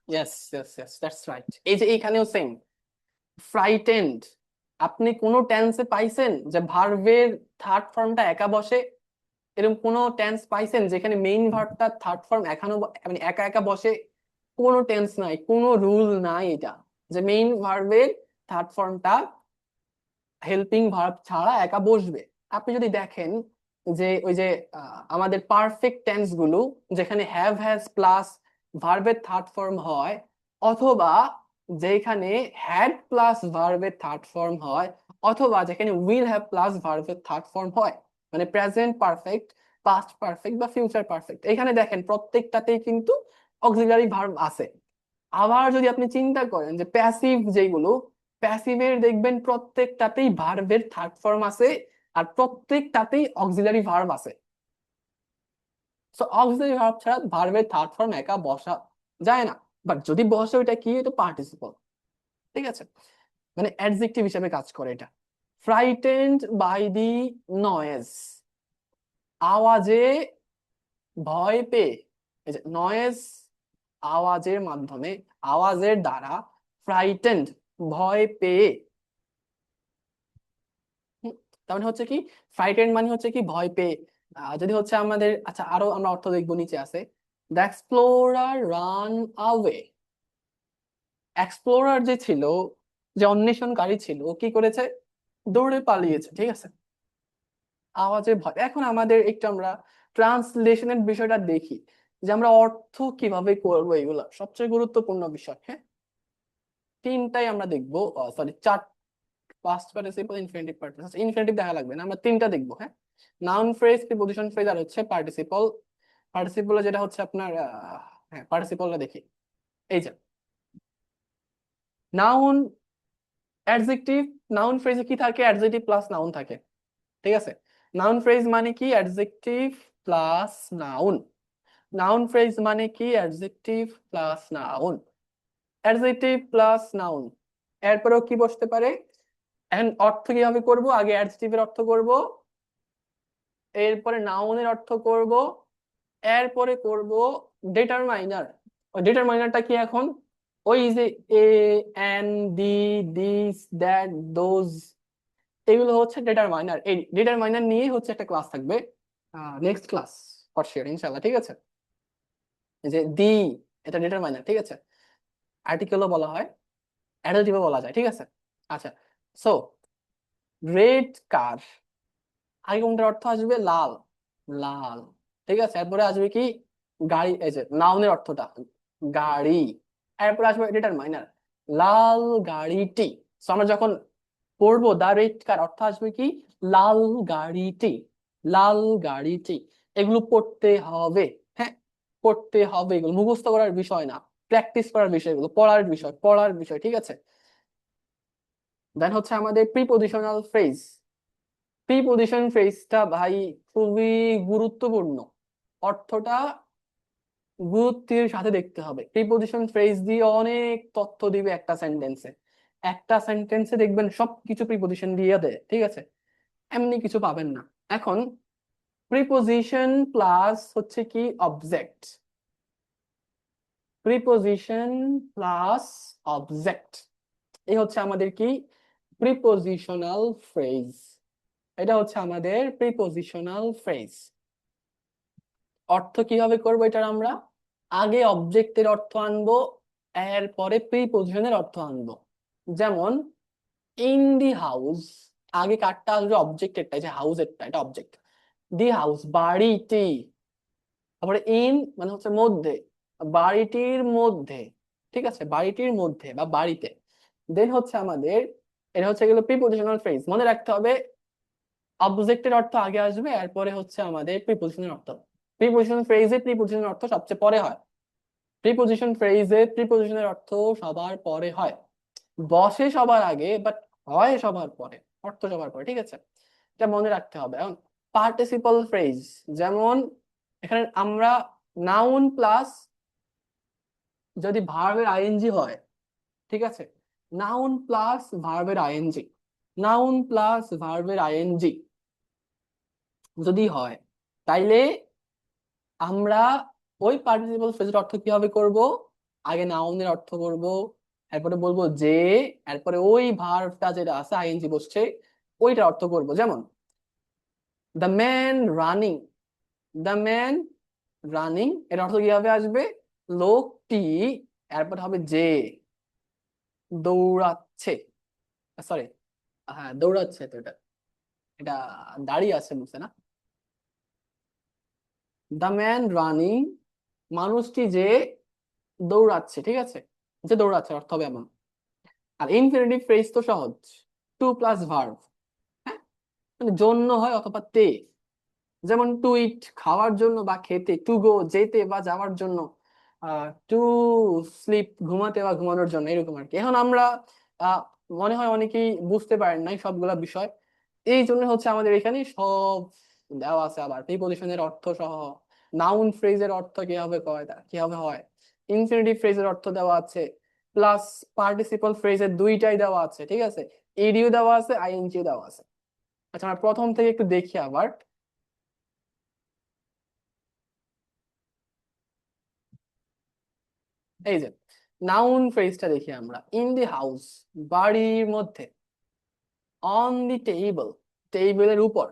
Yes yes yes, that's right. এই যে এইখানেও সেম, ফ্রাইটেন্ড, আপনি কোন টেন্সে পাইছেন যে ভার্বের থার্ড ফর্মটা একা বসে? এরকম কোন টেন্স পাইছেন যেখানে মেইন ভার্বটা থার্ড ফর্ম এখানে মানে একা একা বসে? কোনো টেন্স নাই, কোনো রুল নাই এটা, যে মেইন ভার্বের থার্ড ফর্মটা হেল্পিং ভার্ব ছাড়া একা বসবে। আপনি যদি দেখেন যে ওই যে আমাদের পারফেক্ট টেন্স গুলো, যেখানে হ্যাভ হ্যাজ প্লাস ভার্বের থার্ড ফর্ম হয়, অথবা যেখানে হ্যাড প্লাস ভার্বের থার্ড ফর্ম হয়, অথবা যেখানে উইল হ্যাভ প্লাস ভার্বের থার্ড ফর্ম হয়, মানে প্রেজেন্ট পারফেক্ট, পাস্ট পারফেক্ট বা ফিউচার পারফেক্ট, এখানে দেখেন প্রত্যেকটাতেই কিন্তু অক্সিলারি ভার্ব আছে। আবার যদি আপনি চিন্তা করেন যে প্যাসিভ যেগুলো, প্যাসিভের দেখবেন প্রত্যেকটাতেই ভার্বের থার্ড ফর্ম আছে, আর প্রত্যেকটাতেই অক্সিলারি ভার্ব আছে। সো অক্সিলারি ভার্ব ছাড়া ভার্বের থার্ড ফর্ম একা বসা যায় না। বাট যদি বসে, ওইটা কি? এটা পার্টিসিপল, ঠিক আছে? মানে অ্যাডজেক্টিভ হিসেবে কাজ করে এটা। ফ্রাইটেন্ড বাই দি নয়েজ, আওয়াজে ভয় পেয়ে। এই যে নয়েজ, আওয়াজের মাধ্যমে, আওয়াজের দ্বারা, ফ্রাইটেন্ড ভয় পেয়ে। হুম, তার মানে হচ্ছে কি ফ্রাইটেন্ড মানে হচ্ছে কি ভয় পেয়ে। যদি হচ্ছে আমাদের, আচ্ছা আরো আমরা অর্থ দেখবো, নিচে আছে দ্য এক্সপ্লোরার রান আওয়ে। এক্সপ্লোরার যে ছিল, যে অন্বেষণকারী ছিল, ও কি করেছে? দৌড়ে পালিয়েছে, ঠিক আছে। আওয়াজের ভয়। এখন আমাদের একটু আমরা ট্রান্সলেশনের বিষয়টা দেখি, যে আমরা অর্থ কিভাবে করবো, এগুলা সবচেয়ে গুরুত্বপূর্ণ বিষয়। হ্যাঁ, তিনটাই আমরা দেখবো, সরি চার, past participle, infinitive participle, infinitive দেখা লাগবে না, আমরা তিনটা দেখবো। হ্যাঁ, নাউন ফ্রেজ, প্রিপজিশন ফ্রেজ, আর হচ্ছে পার্টিসিপল। পার্টিসিপল যেটা হচ্ছে আপনার হ্যাঁ পার্টিসিপলটা দেখি। এই যে নাউন, অ্যাডজেক্টিভ, নাউন ফ্রেজে কি থাকে? অ্যাডজেক্টিভ প্লাস নাউন থাকে, ঠিক আছে। নাউন ফ্রেজ মানে কি? Adjective plus noun. Noun phrase মানে কি? Adjective plus noun. Adjective plus noun, এরপরেও কি বসতে পারে? এখন অর্থ কিভাবে করব? আগে অ্যাডজেক্টিভের অর্থ করব, এরপরে নাউনের অর্থ করব, এরপরে করব ডিটারমাইনার। ওই ডিটারমাইনারটা কি এখন? ওই যে a, an, the, this, that, those, এগুলো হচ্ছে ডিটারমাইনার। এই ডিটারমাইনার নিয়ে হচ্ছে একটা ক্লাস থাকবে নেক্সট ক্লাস, ফর শিওর ইনশাআল্লাহ, ঠিক আছে। এই যে দি, এটা ডিটারমাইনার, ঠিক আছে। আর্টিকেলও বলা হয়, অ্যাডজেক্টিভও বলা যায়, ঠিক আছে। আচ্ছা, সো রেড কার, আগে কোনটার অর্থ আসবে? লাল, লাল, ঠিক আছে। এরপরে আসবে কি? গাড়ি, এই যে নাউনের অর্থটা গাড়ি, এরপরে আসবে ডিটারমাইনার, লাল গাড়িটি। সো আমরা যখন পড়বো দা রেড কার, অর্থ আসবে কি? লাল গাড়িটি, লাল গাড়িটি। এগুলো পড়তে হবে। হ্যাঁ, পড়তে হবে, এগুলো মুখস্থ করার বিষয় না, প্র্যাকটিস করার বিষয়, এগুলো পড়ার বিষয়, পড়ার বিষয়, ঠিক আছে। দেন হচ্ছে আমাদের প্রিপজিশনাল ফ্রেজ। প্রিপজিশন ফ্রেজটা ভাই খুবই গুরুত্বপূর্ণ, অর্থটা গুরুত্বের সাথে দেখতে হবে। প্রিপজিশন ফ্রেজ দিয়ে অনেক তথ্য দিবে একটা সেন্টেন্সে, একটা সেন্টেন্সে দেখবেন সবকিছু প্রিপজিশন দিয়ে দেয়, ঠিক আছে। এমনি কিছু পাবেন না। এখন প্রিপজিশন প্লাস হচ্ছে কি অবজেক্ট, প্রিপজিশন প্লাস অবজেক্ট, এই হচ্ছে আমাদের কি? Prepositional phrase. এটা হচ্ছে আমাদের প্রিপজিশনাল ফ্রেজ। অর্থ কিভাবে করবো এটার? আমরা আগে অবজেক্টের অর্থ আনবো, এরপরে প্রিপজিশনের অর্থ আনবো। যেমন ইন দি হাউস, আগে কারটা আসবে? অবজেক্টেরটা, যে হাউসেরটা, এটা অবজেক্ট। দি হাউস, বাড়িটি। তারপরে ইন মানে হচ্ছে মধ্যে, বাড়িটির মধ্যে, ঠিক আছে, বাড়িটির মধ্যে বা বাড়িতে। দেন হচ্ছে আমাদের, এটা হচ্ছে গেলো প্রিপজিশনাল ফ্রেজ। মনে রাখতে হবে অবজেক্টের অর্থ আগে আসবে, এরপরে হচ্ছে আমাদের প্রিপজিশনের অর্থ। প্রিপজিশন ফ্রেজে প্রিপজিশনের অর্থ সবচেয়ে পরে হয়। প্রিপজিশন ফ্রেজে প্রিপজিশনের অর্থ সবার পরে হয়, বসে সবার আগে, বাট হয় সবার পরে, অর্থ সবার পরে, ঠিক আছে। এটা মনে রাখতে হবে। এখন পার্টিসিপল ফ্রেজ, যেমন এখানে আমরা নাউন প্লাস যদি ভার্বের আইএনজি হয়, ঠিক আছে, নাউন প্লাস ভার্বের আইএনজি, নাউন প্লাস ভার্বের আইএনজি যদি হয়, তাইলে আমরা ওই পার্টিসিপল ফ্রেজের অর্থ কিভাবে করব? আগে নাউনের অর্থ করব, এরপরে বলবো যে, এরপরে ওই ভার্বটা যেটা আছে আইএনজি বসছে, ওইটার অর্থ করব। যেমন the man running, the man running, এর অর্থ কিভাবে আসবে? লোকটি, এরপর হবে যে দৌড়াচ্ছে, সরি, হ্যাঁ দৌড়াচ্ছে, তো এটা, এটা দাঁড়িয়ে আছে বুঝছে না। দ্য ম্যান রানিং, মানুষটি যে দৌড়াচ্ছে, ঠিক আছে, যে দৌড়াচ্ছে অর্থ হবে এমন। আর ইনফিনিটিভ ফ্রেজ তো সহজ, টু প্লাস ভার্ব, হ্যাঁ, মানে জন্য হয় অথবা তে। যেমন টু ইট, খাওয়ার জন্য বা খেতে, টু গো, যেতে বা যাওয়ার জন্য, টু স্লিপ, ঘুমাতে বা ঘুমানোর জন্য, এরকম আর কি। এখন আমরা আহ, মনে হয় অনেকেই বুঝতে পারেন নাই সবগুলা বিষয়, এই জন্য হচ্ছে আমাদের এখানে সব দেওয়া আছে, আবার প্রিপজিশনের অর্থ সহ, নাউন ফ্রেজের অর্থ কিভাবে হয়, কিভাবে হয়, ইনফিনিটিভ ফ্রেজের অর্থ দেওয়া আছে, প্লাস পার্টিসিপল ফ্রেজের দুইটাই দেওয়া আছে, ঠিক আছে, এডিও দেওয়া আছে, আইএনজি দেওয়া আছে। আচ্ছা, আমরা প্রথম থেকে একটু দেখি আবার। এই যে নাউন ফ্রেজটা দেখি আমরা, ইন দি হাউস বাড়ির মধ্যে, অন দি টেবিল টেবিলের উপর,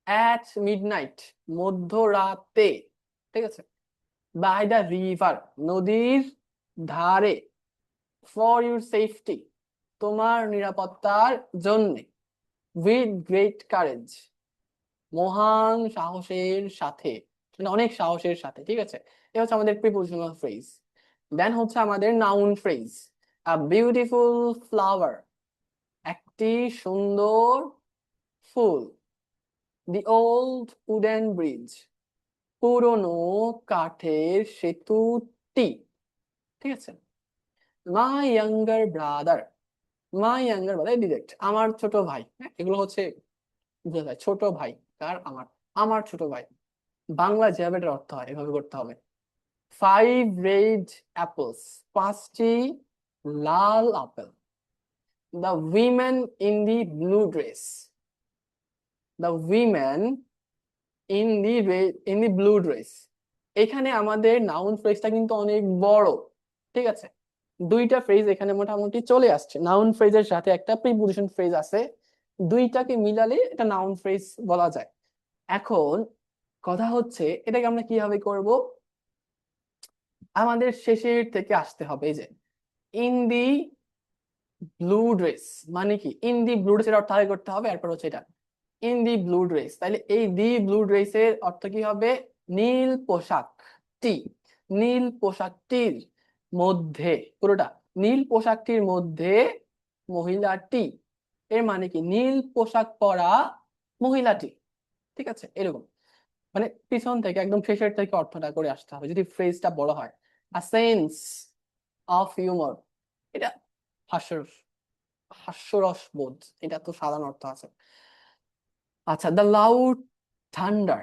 অ্যাট মিডনাইট মধ্যরাতে, ঠিক আছে, বাই দ্য রিভার নদীর ধারে, ফর ইউর সেফটি তোমার নিরাপত্তার জন্যে, উইথ গ্রেট কারেজ মহান সাহসের সাথে, মানে অনেক সাহসের সাথে, ঠিক আছে। এটা হচ্ছে আমাদের প্রিপোজিশনাল ফ্রেজ। দেন হচ্ছে আমাদের noun phrase, a beautiful flower একটি সুন্দর ফুল, দি ওল্ড উডেন ব্রিজ পুরনো কাঠের সেতুটি, ঠিক আছে। My younger brother, my younger brother direct আমার ছোট ভাই, হ্যাঁ এগুলো হচ্ছে বোঝা যায়, ছোট ভাই কার, আমার, আমার ছোট ভাই। বাংলা যেভাবে এটার অর্থ হয় এভাবে করতে হবে। ফাইভ রেড অ্যাপলস পাঁচটি লাল apple, the women in the blue dress, the women in the blue dress. এখানে আমাদের নাউন ফ্রেজটা কিন্তু অনেক বড়, ঠিক আছে। দুইটা ফ্রেজ এখানে মোটামুটি চলে আসছে, নাউন ফ্রেজের সাথে একটা প্রিপোজিশন ফ্রেজ আছে, দুইটাকে মিলালে এটা নাউন ফ্রেজ বলা যায়। এখন কথা হচ্ছে এটাকে আমরা কিভাবে করব, আমাদের শেষের থেকে আসতে হবে। এই যে ইন দি ব্লু ড্রেস মানে কি, ইন দি ব্লু ড্রেস এর অর্থ আগে করতে হবে, এরপর হচ্ছে এটা ইন দি ব্লু ড্রেস। তাহলে এই দি ব্লু ড্রেসের অর্থ কি হবে, নীল পোশাকটি, নীল পোশাকটির মধ্যে, পুরোটা নীল পোশাকটির মধ্যে মহিলাটি, এর মানে কি নীল পোশাক পরা মহিলাটি, ঠিক আছে। এরকম মানে পিছন থেকে একদম শেষের থেকে অর্থটা করে আসতে হবে যদি ফ্রেজটা বড় হয়। আ সেন্স অফ হিউমার, এটা হাস্যর, হাস্যরস বোধ, এটা তো সাধারণ অর্থ আছে। আচ্ছা, দ্য লাউড থান্ডার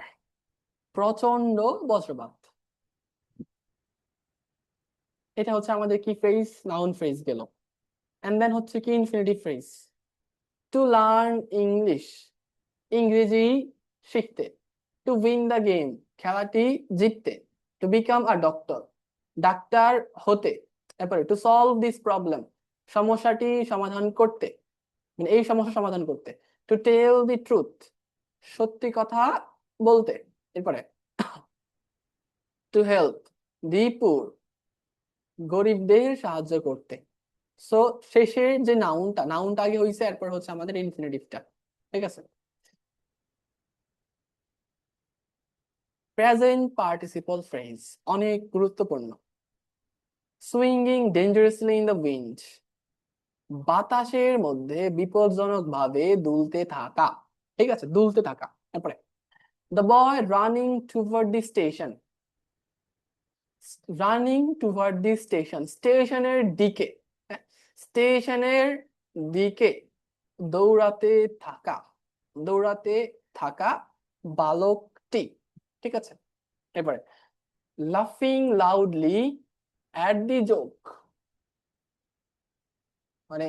প্রচন্ড বজ্রপাত, এটা হচ্ছে আমাদের কি ফ্রেজ, নাউন ফ্রেজ গেল। এন্ড দেন হচ্ছে কি infinitive phrase, to learn English ইংরেজি শিখতে, টু উইন দ্য গেম খেলাটি জিততে, to become a doctor doctor হতে, তারপরে টু সলভ দিস প্রবলেম সমস্যাটি সমাধান করতে, মানে এই সমস্যা সমাধান করতে, টু টেল দি ট্রুথ সত্যি কথা বলতে, এরপরে টু হেল্প দি পুর গরিবদের সাহায্য করতে। সো শেষের যে নাউনটা, নাউনটা আগে হইছে, এরপর হচ্ছে আমাদের ইনফিনিটিভটা, ঠিক আছে। প্রেজেন্ট পার্টিসিপল ফ্রেজ অনেক গুরুত্বপূর্ণ, swinging dangerously in the wind বাতাসের মধ্যে বিপজ্জনক ভাবে দুলতে থাকা, ঠিক আছে, দুলতে থাকা। তারপরে the boy running toward the station, running toward the station স্টেশনের দিকে, স্টেশনের দিকে দৌড়াতে থাকা, দৌড়াতে থাকা বালকটি, ঠিক আছে। এবারে লাফিং লাউডলি অ্যাট দি জোক, মানে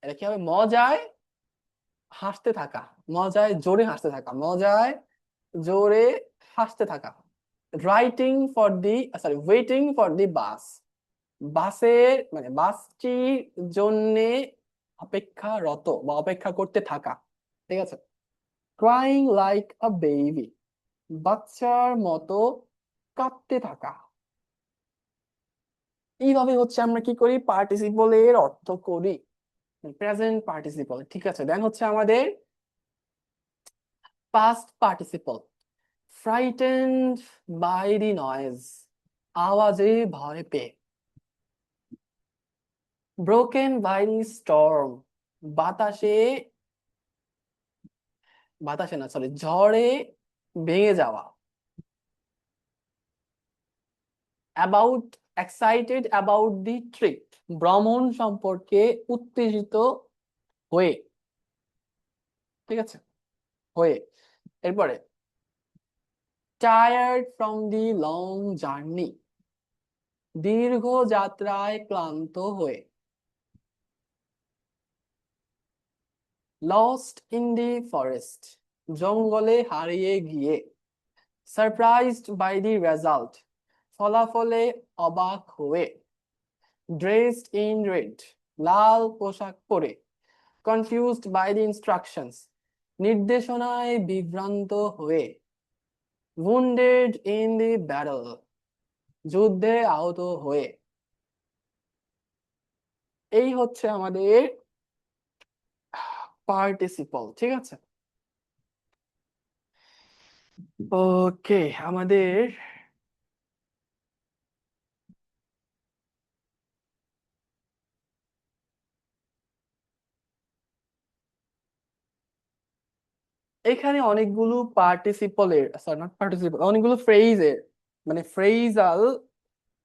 এটা কি হবে, মজায় হাসতে থাকা, মজায় জোরে হাসতে থাকা, মজায় জোরে হাসতে থাকা। Writing for the sorry waiting for the bus বাসের মানে বাসটির জন্যে অপেক্ষারত বা অপেক্ষা করতে থাকা, ঠিক আছে। ক্রাইং লাইক আ বেবি বাচ্চার মতো কাঁদতে থাকা। এইভাবে হচ্ছে আমরা কি করি, পার্টিসিপলের অর্থ করি, প্রেজেন্ট পার্টিসিপল, ঠিক আছে। দেন হচ্ছে আমাদের past participle, frightened by the noise আওয়াজে ভয় পেয়ে, ব্রোকেন বাই দি স্টর্ম বাতাসে, বাতাসে না সরি ঝড়ে ভেঙে যাওয়া, about excited about the trip ভ্রমণ সম্পর্কে উত্তেজিত হয়ে, ঠিক আছে, হয়ে। এরপরে tired from the long journey দীর্ঘ যাত্রায় ক্লান্ত হয়ে, লস্ট ইন দি ফরেস্ট জঙ্গলে হারিয়ে গিয়ে, সারপ্রাইজড বাই দি রেজাল্ট ফলাফলে অবাক হয়ে, ড্রেসড ইন রেড, লাল পোশাক পরে, কনফিউজড বাই দি ইনস্ট্রাকশনস, নির্দেশনায় বিভ্রান্ত হয়ে, wounded in the battle, যুদ্ধে আহত হয়ে। এই হচ্ছে আমাদের পার্টিসিপল, ঠিক আছে। ওকে, আমাদের এখানে অনেকগুলো পার্টিসিপলের, সরি নট পার্টিসিপল, অনেকগুলো ফ্রেজের মানে ফ্রেজাল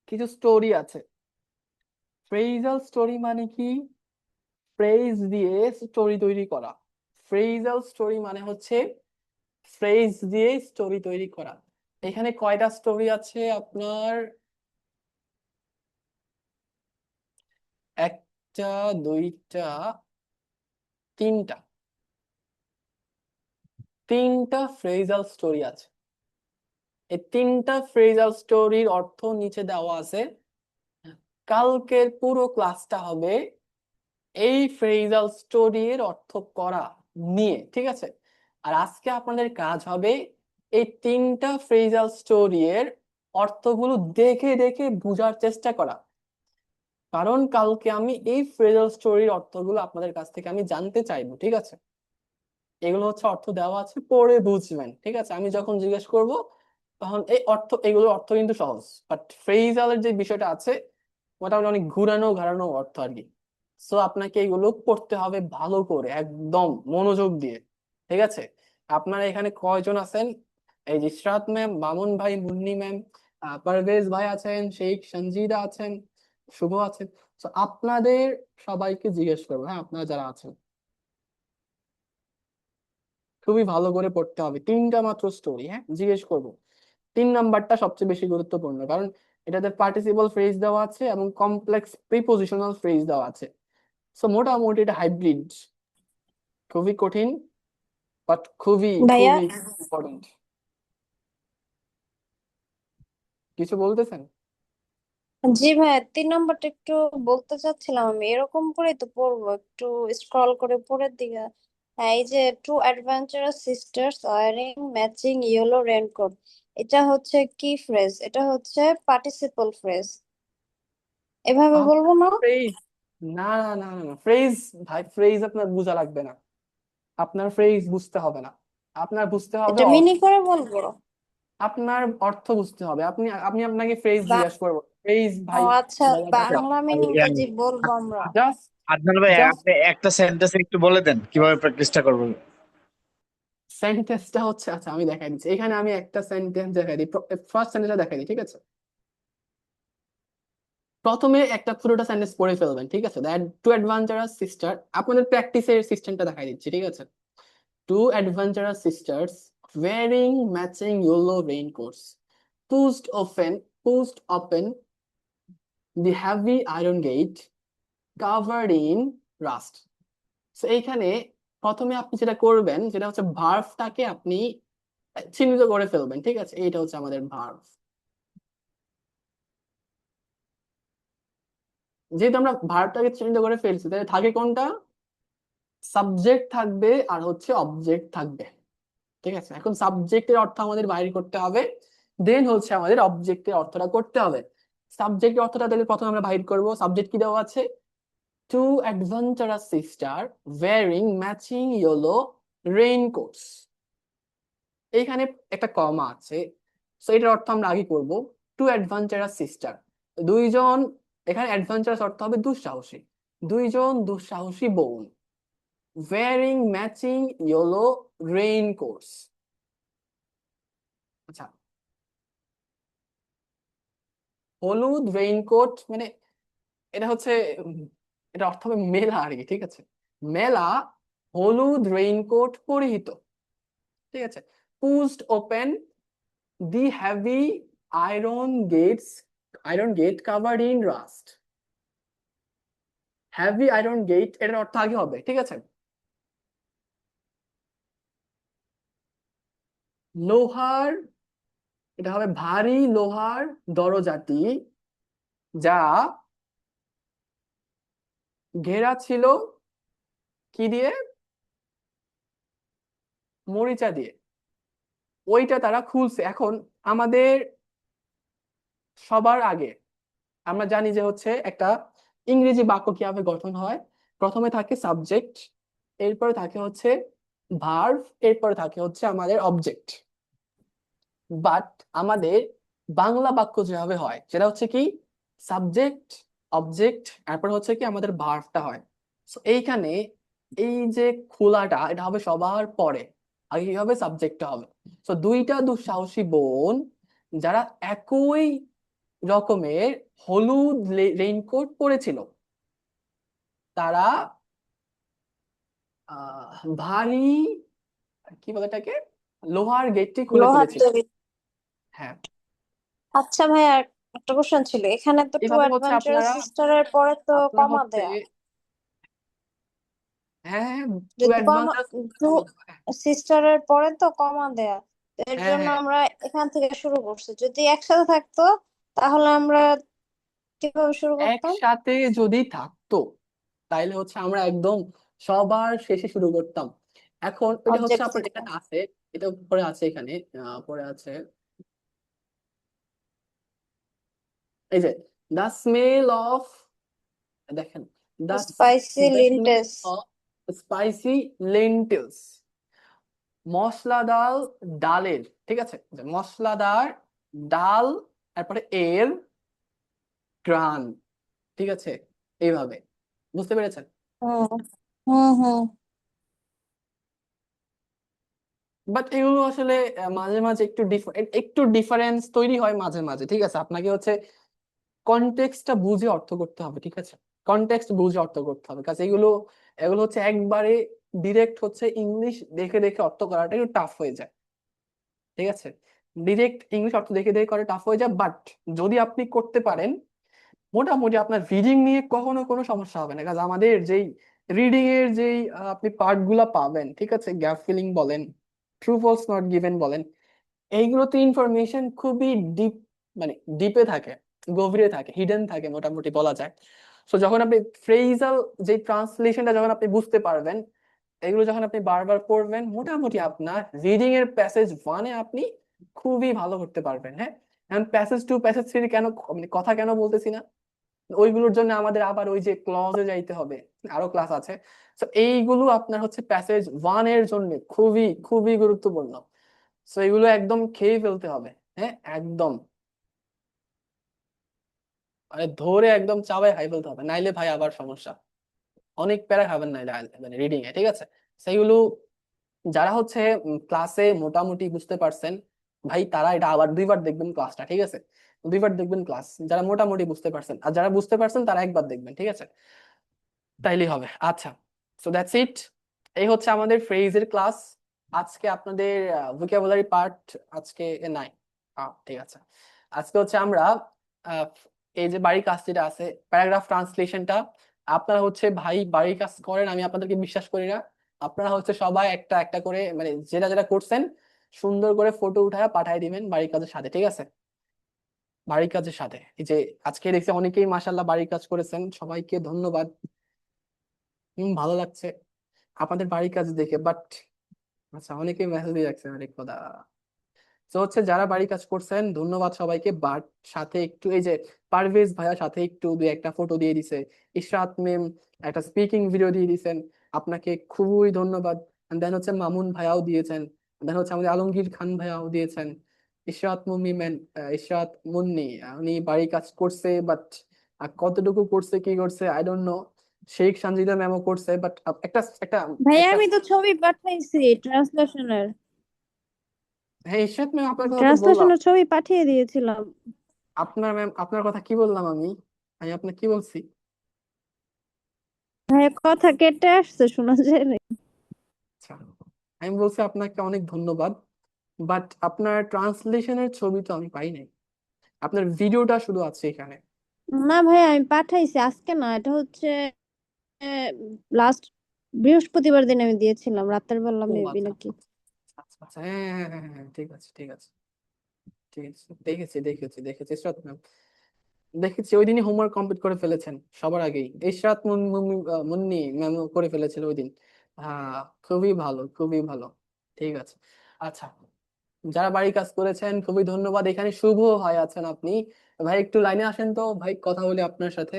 কিছু স্টোরি আছে। ফ্রেজাল স্টোরি মানে কি? ফ্রেজ দিয়ে স্টোরি তৈরি করা। ফ্রেজাল স্টোরি মানে হচ্ছে ফ্রেজ দিয়ে স্টোরি তৈরি করা। এখানে কয়টা স্টোরি আছে আপনার? একটা, দুইটা, তিনটা। তিনটা ফ্রেজাল স্টোরি আছে। এই তিনটা ফ্রেজাল স্টোরির অর্থ নিচে দেওয়া আছে। কালকের পুরো ক্লাসটা হবে এই ফ্রেজাল স্টোরির অর্থ করা নিয়ে, ঠিক আছে। আর আজকে আপনাদের কাজ হবে এই তিনটা ফ্রেজাল স্টোরির অর্থগুলো দেখে দেখে বোঝার চেষ্টা করা। কারণ কালকে আমি এই ফ্রেজাল স্টোরির অর্থগুলো আপনাদের কাছ থেকে আমি জানতে চাইবো, ঠিক আছে। এগুলো হচ্ছে অর্থ দেওয়া আছে, পরে বুঝবেন, ঠিক আছে। আমি যখন জিজ্ঞেস করব তখন এই অর্থ, এগুলোর অর্থ কিন্তু সহজ, বাট ফ্রেজালের যে বিষয়টা আছে মোটামুটি অনেক ঘুরানো ঘাড়ানো অর্থ আর কি। সো আপনাকে এগুলো পড়তে হবে ভালো করে, একদম মনোযোগ দিয়ে, ঠিক আছে। আপনারা এখানে কয়জন আছেন? এই যে ইশরাত ম্যাম, মামুন ভাই, মুন্নি ম্যাম, পারভেজ ভাই আছেন, শেখ সঞ্জিদা আছেন, শুভ আছেন। তো আপনাদের সবাইকে জিজ্ঞেস করবো, হ্যাঁ, আপনারা যারা আছেন খুবই ভালো করে পড়তে হবে। তিনটা মাত্র স্টোরি, হ্যাঁ, জিজ্ঞেস করব। 3 নাম্বারটা সবচেয়ে বেশি গুরুত্বপূর্ণ, কারণ এটাতে পার্টিসিপল ফ্রেজ দেওয়া আছে এবং কমপ্লেক্স প্রিপোজিশনাল ফ্রেজ দেওয়া আছে। সো মোটামুটি এটা হাইব্রিড, খুবই কঠিন বাট খুবই ভাইয়া, খুবই ইম্পর্টেন্ট। কিছু বলতেছেন? জি ভাইয়া, 3 নম্বরটা একটু বলতে চাচ্ছিলাম। আমি এরকম করেই তো পড়বো, একটু স্ক্রল করে পরের দিকে। হ্যাঁ, এই যে two adventurous sisters wearing matching yellow raincoat, এটা হচ্ছে কি ফ্রেজ? এটা হচ্ছে পার্টিসিপল ফ্রেজ। এভাবে বলবো না? ফ্রেজ? না না না না, ফ্রেজ ভাই, ফ্রেজ আপনার বোঝা লাগবে না, আপনার ফ্রেজ বুঝতে হবে না, আপনার বুঝতে হবে এটা অর্থ। মিনি করে বলবো? আপনার অর্থ বুঝতে হবে। আপনি আমি আপনাকে ফ্রেজ বা জিজ্ঞাসা করবো, ফ্রেজ ও ভাই আচ্ছা, আচ্ছা, বাংলা মিনিংটা ইয়া, যে বলবো আমরা। জাস্ট আদনান ভাই জাস্ট আপনি একটা সেন্টেন্স একটু বলে দেন কিভাবে প্র্যাকটিসটা করবো। সেন্টেন্সটা হচ্ছে, আচ্ছা আমি দেখাই দিচ্ছি। এখানে আমি একটা সেন্টেন্স দেখাই দিই, ফার্স্ট সেন্টেন্সটা দেখাই দিই, ঠিক আছে। প্রথমে একটা পুরোটা সেন্টেন্স পড়ে ফেলবেন, ঠিক আছে। দ্যাট টু অ্যাডভেঞ্চারাস সিস্টার, আপনাদের প্র্যাকটিসের সিস্টেমটা দেখাই দিচ্ছি, ঠিক আছে। Two adventurous sisters wearing matching yellow raincoats pushed open the heavy iron gate covered in rust. So এইখানে প্রথমে আপনি যেটা করবেন সেটা হচ্ছে ভার্বটাকে আপনি চিহ্নিত করে ফেলবেন, ঠিক আছে। এইটা হচ্ছে আমাদের ভার্ব। যেহেতু আমরা ভার্বটাকে চিহ্নিত করে ফেলছি, তাহলে থাকে কোনটা? সাবজেক্ট থাকবে আর হচ্ছে অবজেক্ট থাকবে, ঠিক আছে। এখন সাবজেক্টের অর্থ আমাদের বাইর করতে হবে, দেন হচ্ছে আমাদের অবজেক্টের অর্থটা করতে হবে। সাবজেক্টের অর্থটা তাহলে প্রথমে আমরা বাইর করব। সাবজেক্ট কি দেওয়া আছে? Two adventurous sister wearing matching yellow raincoats. এইখানে একটা কমা আছে, সো এটার অর্থ আমরা আগে করব। টু অ্যাডভেঞ্চারাস সিস্টার, দুইজন, এখানে অ্যাডভেঞ্চারাস অর্থ হবে দুঃসাহসী, দুইজন দুঃসাহসী বোন। ওয়্যারিং ম্যাচিং ইয়েলো রেইনকোটস, আচ্ছা। হলুদ রেইনকোট মানে এটা হচ্ছে উম, এটা অর্থ হবে মেলা আর কি, ঠিক আছে। মেলা হলুদ রেইনকোট পরিহিত, ঠিক আছে। Pushed open the heavy iron gate covered in rust. Heavy iron gate, এটার অর্থ আগে হবে, ঠিক আছে। লোহার এটা হবে ভারী লোহার দরজাটি যা ঘেরা ছিল কি দিয়ে? মরিচা দিয়ে। ওইটা তারা খুলছে। এখন আমাদের সবার আগে আমরা জানি যে হচ্ছে একটা ইংরেজি বাক্য কিভাবে গঠন হয়। প্রথমে থাকে সাবজেক্ট, এরপরে থাকে হচ্ছে ভার্ব, এরপরে থাকে হচ্ছে আমাদের অবজেক্ট। বাট আমাদের বাংলা বাক্য যেভাবে হয় সেটা হচ্ছে কি সাবজেক্ট, অবজেক্ট, এরপর হচ্ছে কি আমাদের ভার্বটা হয়। So এইখানে এই যে খোলাটা এটা হবে সবার পরে, আগে কি হবে? সাবজেক্টটা হবে। তো দুইটা দুঃসাহসী বোন যারা একই রকমের হলুদ রেইনকোট পরেছিল, তারা ভারী কি বলে এটাকে, লোহার গেটটি খুলে লোহার ফেলেছিল। তৈরি। হ্যাঁ, আচ্ছা ভাইয়া, একটা কোশ্চেন ছিল, এখানে তো টু এইভাবে হচ্ছে অ্যাডভেঞ্চারাস আপনারা সিস্টারের পরে তো আপনারা কমা হচ্ছে, দেয়া। হ্যাঁ, টু যদি কমা, অ্যাডভান্স। টু সিস্টারের পরে তো কমা দেয়া, তো এর হ্যাঁ জন্য হ্যাঁ, আমরা এখান থেকে শুরু করছি। যদি একসাথে থাকতো তাহলে আমরা কিভাবে শুরু করতাম? একসাথে যদি থাকতো তাইলে হচ্ছে আমরা একদম সবার শেষে শুরু করতাম। এখন এটা হচ্ছে অবজেক্ট আপনার থেকে। এখানে আছে, এটা পরে আছে এখানে, পরে আছে এই যে দ্য স্মেল অফ, দেখেন, the spicy the smell lentils. Of spicy lentils, মশলাদার ডালের, ঠিক আছে, যে মশলাদার ডাল, তারপরে এর ঘ্রাণ, ঠিক আছে, এইভাবে। বুঝতে পেরেছেন? হুম হুম হুম। বাট এগুলো আসলে মাঝে মাঝে একটু ডিফারেন্স তৈরি হয় মাঝে মাঝে, ঠিক আছে। আপনাকে হচ্ছে কনটেক্সটটা বুঝে অর্থ করতে হবে, ঠিক আছে, কনটেক্সট বুঝে অর্থ করতে হবে, কারণ এগুলো এগুলো হচ্ছে একবারে ডিরেক্ট হচ্ছে ইংলিশ দেখে দেখে অর্থ করাটা একটু টাফ হয়ে যায়, ঠিক আছে। ডিরেক্ট ইংলিশ অর্থ দেখে দেখে করে টাফ হয়ে যায়, বাট যদি আপনি করতে পারেন মোটামুটি আপনার রিডিং নিয়ে কখনো কোনো সমস্যা হবে না। কারণ আমাদের যেই রিডিং এর যেই আপনি পার্ট গুলা পাবেন, ঠিক আছে, গ্যাপ ফিলিং বলেন, ট্রু ফলস নট গিভেন বলেন, এইগুলোতে ইনফরমেশন খুবই ডিপ, মানে ডিপে থাকে, গভীরে থাকে, হিডেন থাকে মোটামুটি বলা যায়। সো যখন আপনি ফ্রেজাল যে ট্রান্সলেশনটা যখন আপনি বুঝতে পারবেন, এগুলো যখন আপনি বারবার পড়বেন, মোটামুটি আপনার রিডিং এর প্যাসেজ ওয়ানে আপনি খুবই ভালো করতে পারবেন। হ্যাঁ, এখন প্যাসেজ টু প্যাসেজ থ্রি কেন, মানে কথা কেন বলতেছি না, ওইগুলোর জন্য আমাদের আবার ওই যে ক্লজে যাইতে হবে, আরো ক্লাস আছে। তো এইগুলো আপনার হচ্ছে প্যাসেজ ওয়ান এর জন্য খুবই খুবই গুরুত্বপূর্ণ। তো এগুলো একদম খেয়ে ফেলতে হবে। হ্যাঁ, একদম মানে ধরে একদম চাবায় খাই ফেলতে হবে, নাইলে ভাই আবার সমস্যা, অনেক প্যারা খাবেন নাইলে মানে রিডিং এ, ঠিক আছে। সেইগুলো যারা হচ্ছে ক্লাসে মোটামুটি বুঝতে পারছেন ভাই, তারা এটা আবার দুইবার দেখবেন ক্লাসটা, ঠিক আছে, দুইবার দেখবেন ক্লাস, যারা মোটামুটি বুঝতে পারছেন। আর যারা বুঝতে পারছেন তারা একবার দেখবেন, ঠিক আছে, তাইলেই হবে। আচ্ছা, সো দ্যাটস ইট। এই হচ্ছে আমাদের ফ্রেজের ক্লাস। আজকে আপনাদের ভোকাবুলারি পার্ট আজকে নাই। ঠিক আছে, আজকে হচ্ছে আমরা আহ, এই যে বাড়ির কাজ যেটা আছে, প্যারাগ্রাফ ট্রান্সলেশনটা, আপনারা হচ্ছে ভাই বাড়ির কাজ করেন, আমি আপনাদেরকে বিশ্বাস করি না। আপনারা হচ্ছে সবাই একটা একটা করে, মানে যেটা যেটা করছেন সুন্দর করে ফটো উঠায় পাঠিয়ে দিবেন বাড়ির কাজের সাথে, ঠিক আছে, বাড়ির কাজের সাথে। এই যে আজকে দেখছি অনেকেই মাশাল্লাহ বাড়ির কাজ করেছেন, সবাইকে ধন্যবাদ। ভালো লাগছে আপনাদের বাড়ির কাজ দেখে। বাট আচ্ছা, অনেকেই মেসেজ দিয়ে রাখছেন, আরে খোদা। তো হচ্ছে যারা বাড়ির কাজ করছেন ধন্যবাদ সবাইকে, বাট সাথে একটু এই যে পারভেজ ভাইয়া সাথে একটু দুই একটা ফটো দিয়ে দিছে, ইশরাত মেম একটা স্পিকিং ভিডিও দিয়ে দিছেন, আপনাকে খুবই ধন্যবাদ। দেন হচ্ছে মামুন ভাইয়াও দিয়েছেন, দেন হচ্ছে আমাদের আলমগীর খান ভাইয়াও দিয়েছেন। ইশরাত মুন্নি ম্যান, ইশরাত মুন্নি, উনি বাড়ির কাজ করছে, বাট কতটুকু করছে কি করছে I don't know. Sheikh Sanjida ম্যামও করছে, বাট একটা একটা ভাইয়া একটা আমি তো ছবি পাঠাইছি ট্রান্সলেশনের। হ্যাঁ, ইশরাত ম্যাম আপনার কথা তো বললাম। ট্রান্সলেশনের ছবি পাঠিয়ে দিয়েছিলাম। আপনার ম্যাম আপনার কথা কি বললাম আমি, আমি আপনাকে কি বলছি? ভাইয়া কথা কেটে আসছে, শোনা যায় না। আচ্ছা, আমি বলছি আপনাকে অনেক ধন্যবাদ, বাট আপনার ট্রান্সলেশনের ছবি তো আমি পাই নাই, আপনার ভিডিওটা শুধু আছে এখানে। না ভাইয়া আমি পাঠাইছি, আজকে না, এটা হচ্ছে লাস্ট বৃহস্পতিবার দিন আমি দিয়েছিলাম, রাতের বেলা ও মেবি আচ্ছা নাকি। আচ্ছা আচ্ছা, হ্যাঁ হ্যাঁ হ্যাঁ হ্যাঁ, ঠিক আছে ঠিক আছে ঠিক আছে, দেখেছি ইশরাত ম্যাম, দেখেছি ওই দিনই হোমওয়ার্ক কমপ্লিট করে ফেলেছেন সবার আগেই। ইশরাত মুন্নি ম্যাম করে ফেলেছিল ওই দিন। হ্যাঁ, খুবই ভালো, খুবই ভালো। ঠিক আছে, আচ্ছা, যারা বাড়ি কাজ করেছেন খুবই ধন্যবাদ। এখানে শুভ ভাই আছেন আপনি, ভাই একটু লাইনে আসেন তো ভাই, কথা বলি আপনার সাথে।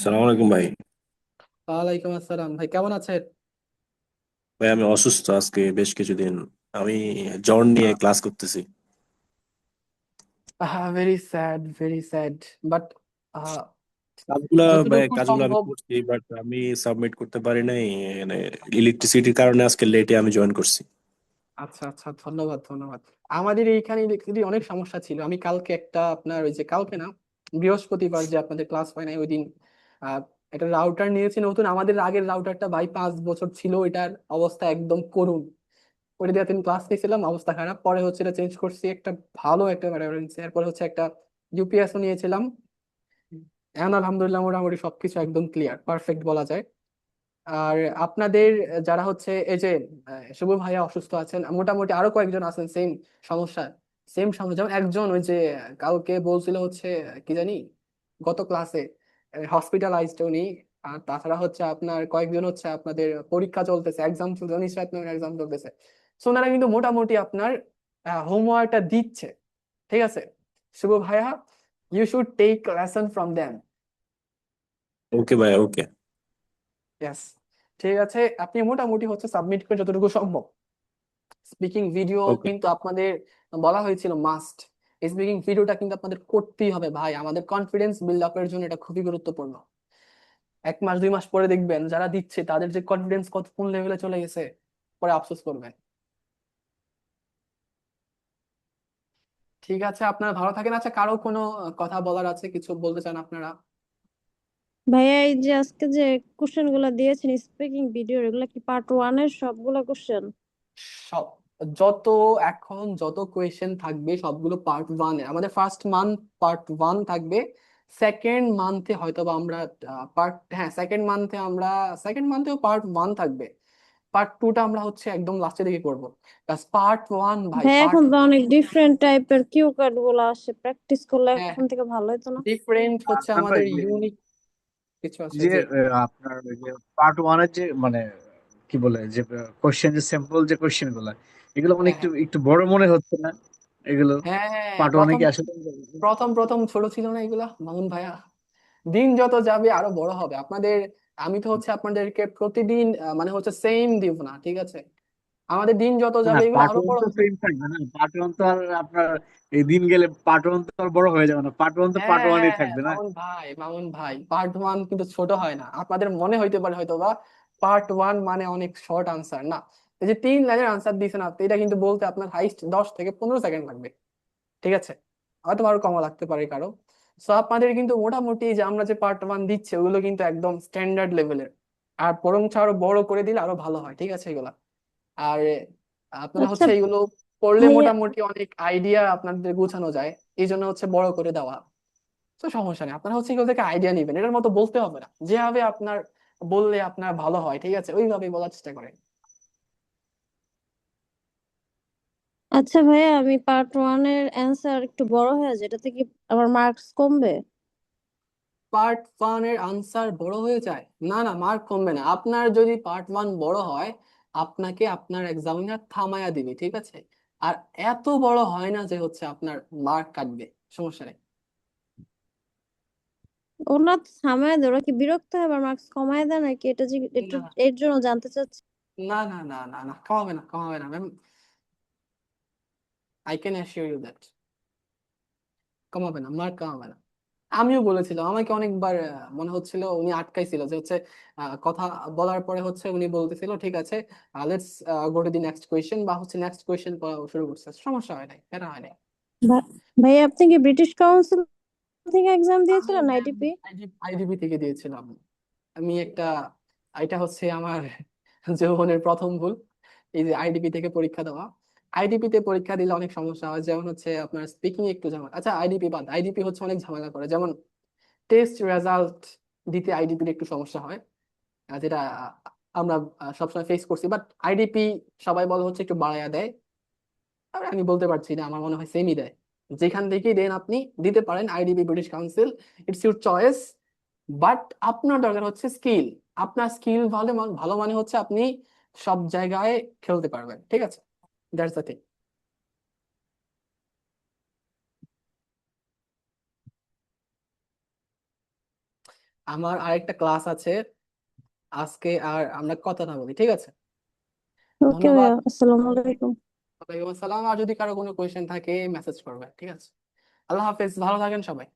সালাম আলাইকুম ভাই। ওয়ালাইকুম আসসালাম, ভাই কেমন আছেন? ভাই আমি অসুস্থ আজকে বেশ কিছুদিন। আমি জ্বর নিয়ে ক্লাস করতেছি। Very sad, very sad, but কাজগুলা ভাই যতটুকু কাজগুলো আমি সম্ভব। করছি বাট আমি সাবমিট করতে পারি নাই, মানে ইলেকট্রিসিটির কারণে আজকে লেটে আমি জয়েন করছি। আচ্ছা আচ্ছা, ধন্যবাদ ধন্যবাদ। আমাদের এইখানে ইলেকট্রিসিটি অনেক সমস্যা ছিল। আমি কালকে একটা আপনার ওই যে কালকে না, বৃহস্পতিবার যে আপনাদের ক্লাস হয় না ওই দিন, আহ, একটা রাউটার নিয়েছি নতুন। আমাদের আগের রাউটারটা ভাই 5 বছর ছিল, এটার অবস্থা একদম করুণ। ওটা দিয়ে তিন ক্লাস নিয়েছিলাম, অবস্থা খারাপ। পরে হচ্ছে এটা চেঞ্জ করছি, একটা ভালো একটা router নিয়েছি। এরপরে হচ্ছে একটা ইউপিএসও নিয়েছিলাম। এখন আলহামদুলিল্লাহ মোটামুটি সবকিছু একদম ক্লিয়ার, পারফেক্ট বলা যায়। আর আপনাদের যারা হচ্ছে এই যে শুভ ভাইয়া অসুস্থ আছেন, মোটামুটি আরো কয়েকজন আছেন সেম সমস্যা, যেমন একজন ওই যে কালকে বলছিল হচ্ছে কি জানি, গত ক্লাসে হসপিটালাইজড উনি। আর তাছাড়া হচ্ছে আপনার কয়েকজন হচ্ছে আপনাদের পরীক্ষা চলতেছে, এক্সাম চলতেছে, এক্সাম চলতেছে। সো ওনারা কিন্তু মোটামুটি আপনার হোমওয়ার্কটা দিচ্ছে, ঠিক আছে? শুভ ভাইয়া, you should take lesson from them. Okay ভাই, ওকে। ইয়েস, ঠিক আছে, আপনি মোটামুটি হচ্ছে সাবমিট করে যতটুকু সম্ভব। স্পিকিং ভিডিও ওকে। কিন্তু আপনাদের বলা হয়েছিল মাস্ট, স্পিকিং ভিডিওটা কিন্তু আপনাদের করতেই হবে ভাই, আমাদের কনফিডেন্স বিল্ড আপের জন্য এটা খুবই গুরুত্বপূর্ণ। 1 মাস 2 মাস পরে দেখবেন যারা দিচ্ছে তাদের যে কনফিডেন্স কত কোন লেভেলে চলে গেছে, পরে আফসোস করবেন। ঠিক আছে, আপনারা ভালো থাকেন। আচ্ছা, কারো কোনো কথা বলার আছে, কিছু বলতে চান আপনারা? ভাইয়া এই যে আজকে যে কোশ্চেন গুলা দিয়েছেন স্পিকিং ভিডিও, এগুলা কি পার্ট ওয়ান এর সবগুলা কোশ্চেন? সব, যত এখন যত কোয়েশ্চেন থাকবে সবগুলো পার্ট 1 আমাদের ফার্স্ট মান্থ পার্ট 1 থাকবে। সেকেন্ড মান্থে হয়তো বা আমরা সেকেন্ড মান্থেও পার্ট 1 থাকবে। পার্ট 2টা আমরা হচ্ছে একদম লাস্টের দিকে করবো। পার্ট 1 ভাই, ভাইয়া এখন তো অনেক ডিফারেন্ট টাইপের কিউ কার্ড গুলা আসে, প্র্যাকটিস করলে হ্যাঁ, এখন থেকে ভালো হতো না? ডিফারেন্ট হচ্ছে আপনার ভাই আমাদের ইউনিক কিছু আছে, যে জি। আপনার ওই যে পার্ট ওয়ানের যে মানে কি বলে যে কোশ্চেন, যে সিম্পল যে কোশ্চেন গুলা, এগুলো মানে হ্যাঁ একটু হ্যাঁ একটু বড় মনে হচ্ছে না এগুলো? হ্যাঁ হ্যাঁ, পার্ট ওয়ানে প্রথম কি আসলে? প্রথম প্রথম ছোট ছিল না এগুলা মামুন ভাইয়া, দিন যত যাবে আরো বড় হবে আপনাদের। আমি তো হচ্ছে আপনাদেরকে প্রতিদিন মানে হচ্ছে সেম দিব না, ঠিক আছে? আমাদের দিন যত না, যাবে এগুলো পার্ট আরো ওয়ান বড় তো হবে। সেম থাকবে না। পার্ট ওয়ান তো আর আপনার এই দিন গেলে পার্ট ওয়ান তো আর বড় হয়ে যাবে না। পার্ট ওয়ান তো পার্ট হ্যাঁ ওয়ানই হ্যাঁ হ্যাঁ, থাকবে না। মামুন ভাই পার্ট 1 কিন্তু ছোট হয় না। আপনাদের মনে হইতে পারে হয়তো বা পার্ট 1 মানে অনেক শর্ট আনসার, না। এই যে 3 লাইনের আনসার দিয়েছেন আপনি, এটা কিন্তু বলতে আপনার হাইস্ট 10 থেকে 15 সেকেন্ড লাগবে, ঠিক আছে? হয়তো আরো কম লাগতে পারে কারো। সো আপনাদের কিন্তু মোটামুটি যে আমরা যে পার্ট 1 দিচ্ছি ওগুলো কিন্তু একদম স্ট্যান্ডার্ড লেভেলের, আর বরং আরো বড় করে দিলে আরো ভালো হয়, ঠিক আছে এগুলা। আর আপনারা আচ্ছা হচ্ছে এগুলো পড়লে ভাইয়া, মোটামুটি অনেক আইডিয়া আপনাদের গোছানো যায়, এই জন্য হচ্ছে বড় করে দেওয়া। তো সমস্যা নেই, আপনারা হচ্ছে এগুলো থেকে আইডিয়া নিবেন, এটার মতো বলতে হবে না, যেভাবে আপনার বললে আপনার ভালো হয়, ঠিক আছে, ওইভাবেই বলার চেষ্টা করেন। আচ্ছা ভাইয়া, আমি পার্ট ওয়ান এর অ্যান্সার একটু বড় হয়ে যায়, এটাতে কি আমার মার্কস কমবে? পার্ট 1 এর আনসার বড় হয়ে যায়? না না, মার্ক কমবে না। আপনার যদি পার্ট 1 বড় হয়, আপনাকে আপনার এক্সামিনার থামায়া দিবে, ঠিক আছে? আর এত বড় হয় না যে হচ্ছে আপনার মার্ক কাটবে, সমস্যা নেই। ওরা তো থামায় দেয়, ওরা কি বিরক্ত হয় আবার মার্কস কমায় দেয় নাকি? এটা যে একটু না এর জন্য জানতে চাচ্ছি। না, কমাবে না, কমাবে না ma'am, I can assure you that. কমাবে না, মার্ক কমাবে না। আমিও বলেছিলাম, আমাকে অনেকবার মনে হচ্ছিল উনি আটকাইছিল যে হচ্ছে কথা বলার পরে হচ্ছে উনি বলতেছিল ঠিক আছে, let's go to the next question, বা হচ্ছে নেক্সট কোয়েশ্চেন শুরু করছে, সমস্যা হয় নাই, প্যারা হয় নাই। ভাইয়া আপনি কি ব্রিটিশ কাউন্সিল থেকে এক্সাম আমি দিয়েছিলেন, ম্যাম আইডিপি? আইডিবি থেকে দিয়েছিলাম। আমি একটা, এটা হচ্ছে আমার জীবনের প্রথম ভুল, এই যে আইডিপি থেকে পরীক্ষা দেওয়া। আইডিপি তে পরীক্ষা দিলে অনেক সমস্যা হয়, যেমন হচ্ছে আপনার স্পিকিং একটু ঝামেলা। আচ্ছা, আইডিপি বাদ, আইডিপি হচ্ছে অনেক ঝামেলা করে, যেমন টেস্ট রেজাল্ট দিতে আইডিপির একটু সমস্যা হয়, যেটা আমরা সবসময় ফেস করছি। বাট আইডিপি সবাই বলে হচ্ছে একটু বাড়াইয়া দেয়, আর আমি বলতে পারছি না, আমার মনে হয় সেমই দেয়। যেখান থেকেই দেন আপনি দিতে পারেন, IDB, British council, it's your choice. But আপনার দরকার হচ্ছে স্কিল। আপনার স্কিল ভালো ভালো মানে হচ্ছে আপনি সব জায়গায় খেলতে পারবেন, ঠিক আছে? That's the thing. আমার আরেকটা ক্লাস আছে আজকে, আর আমরা কথা না বলি, ঠিক আছে? ওকে ধন্যবাদ। ভাইয়া, আসসালামু আলাইকুম। ওয়ালাইকুম আসসালাম। আর যদি কারো কোনো কোয়েশ্চেন থাকে মেসেজ করবে, ঠিক আছে? আল্লাহ হাফেজ, ভালো থাকেন সবাই।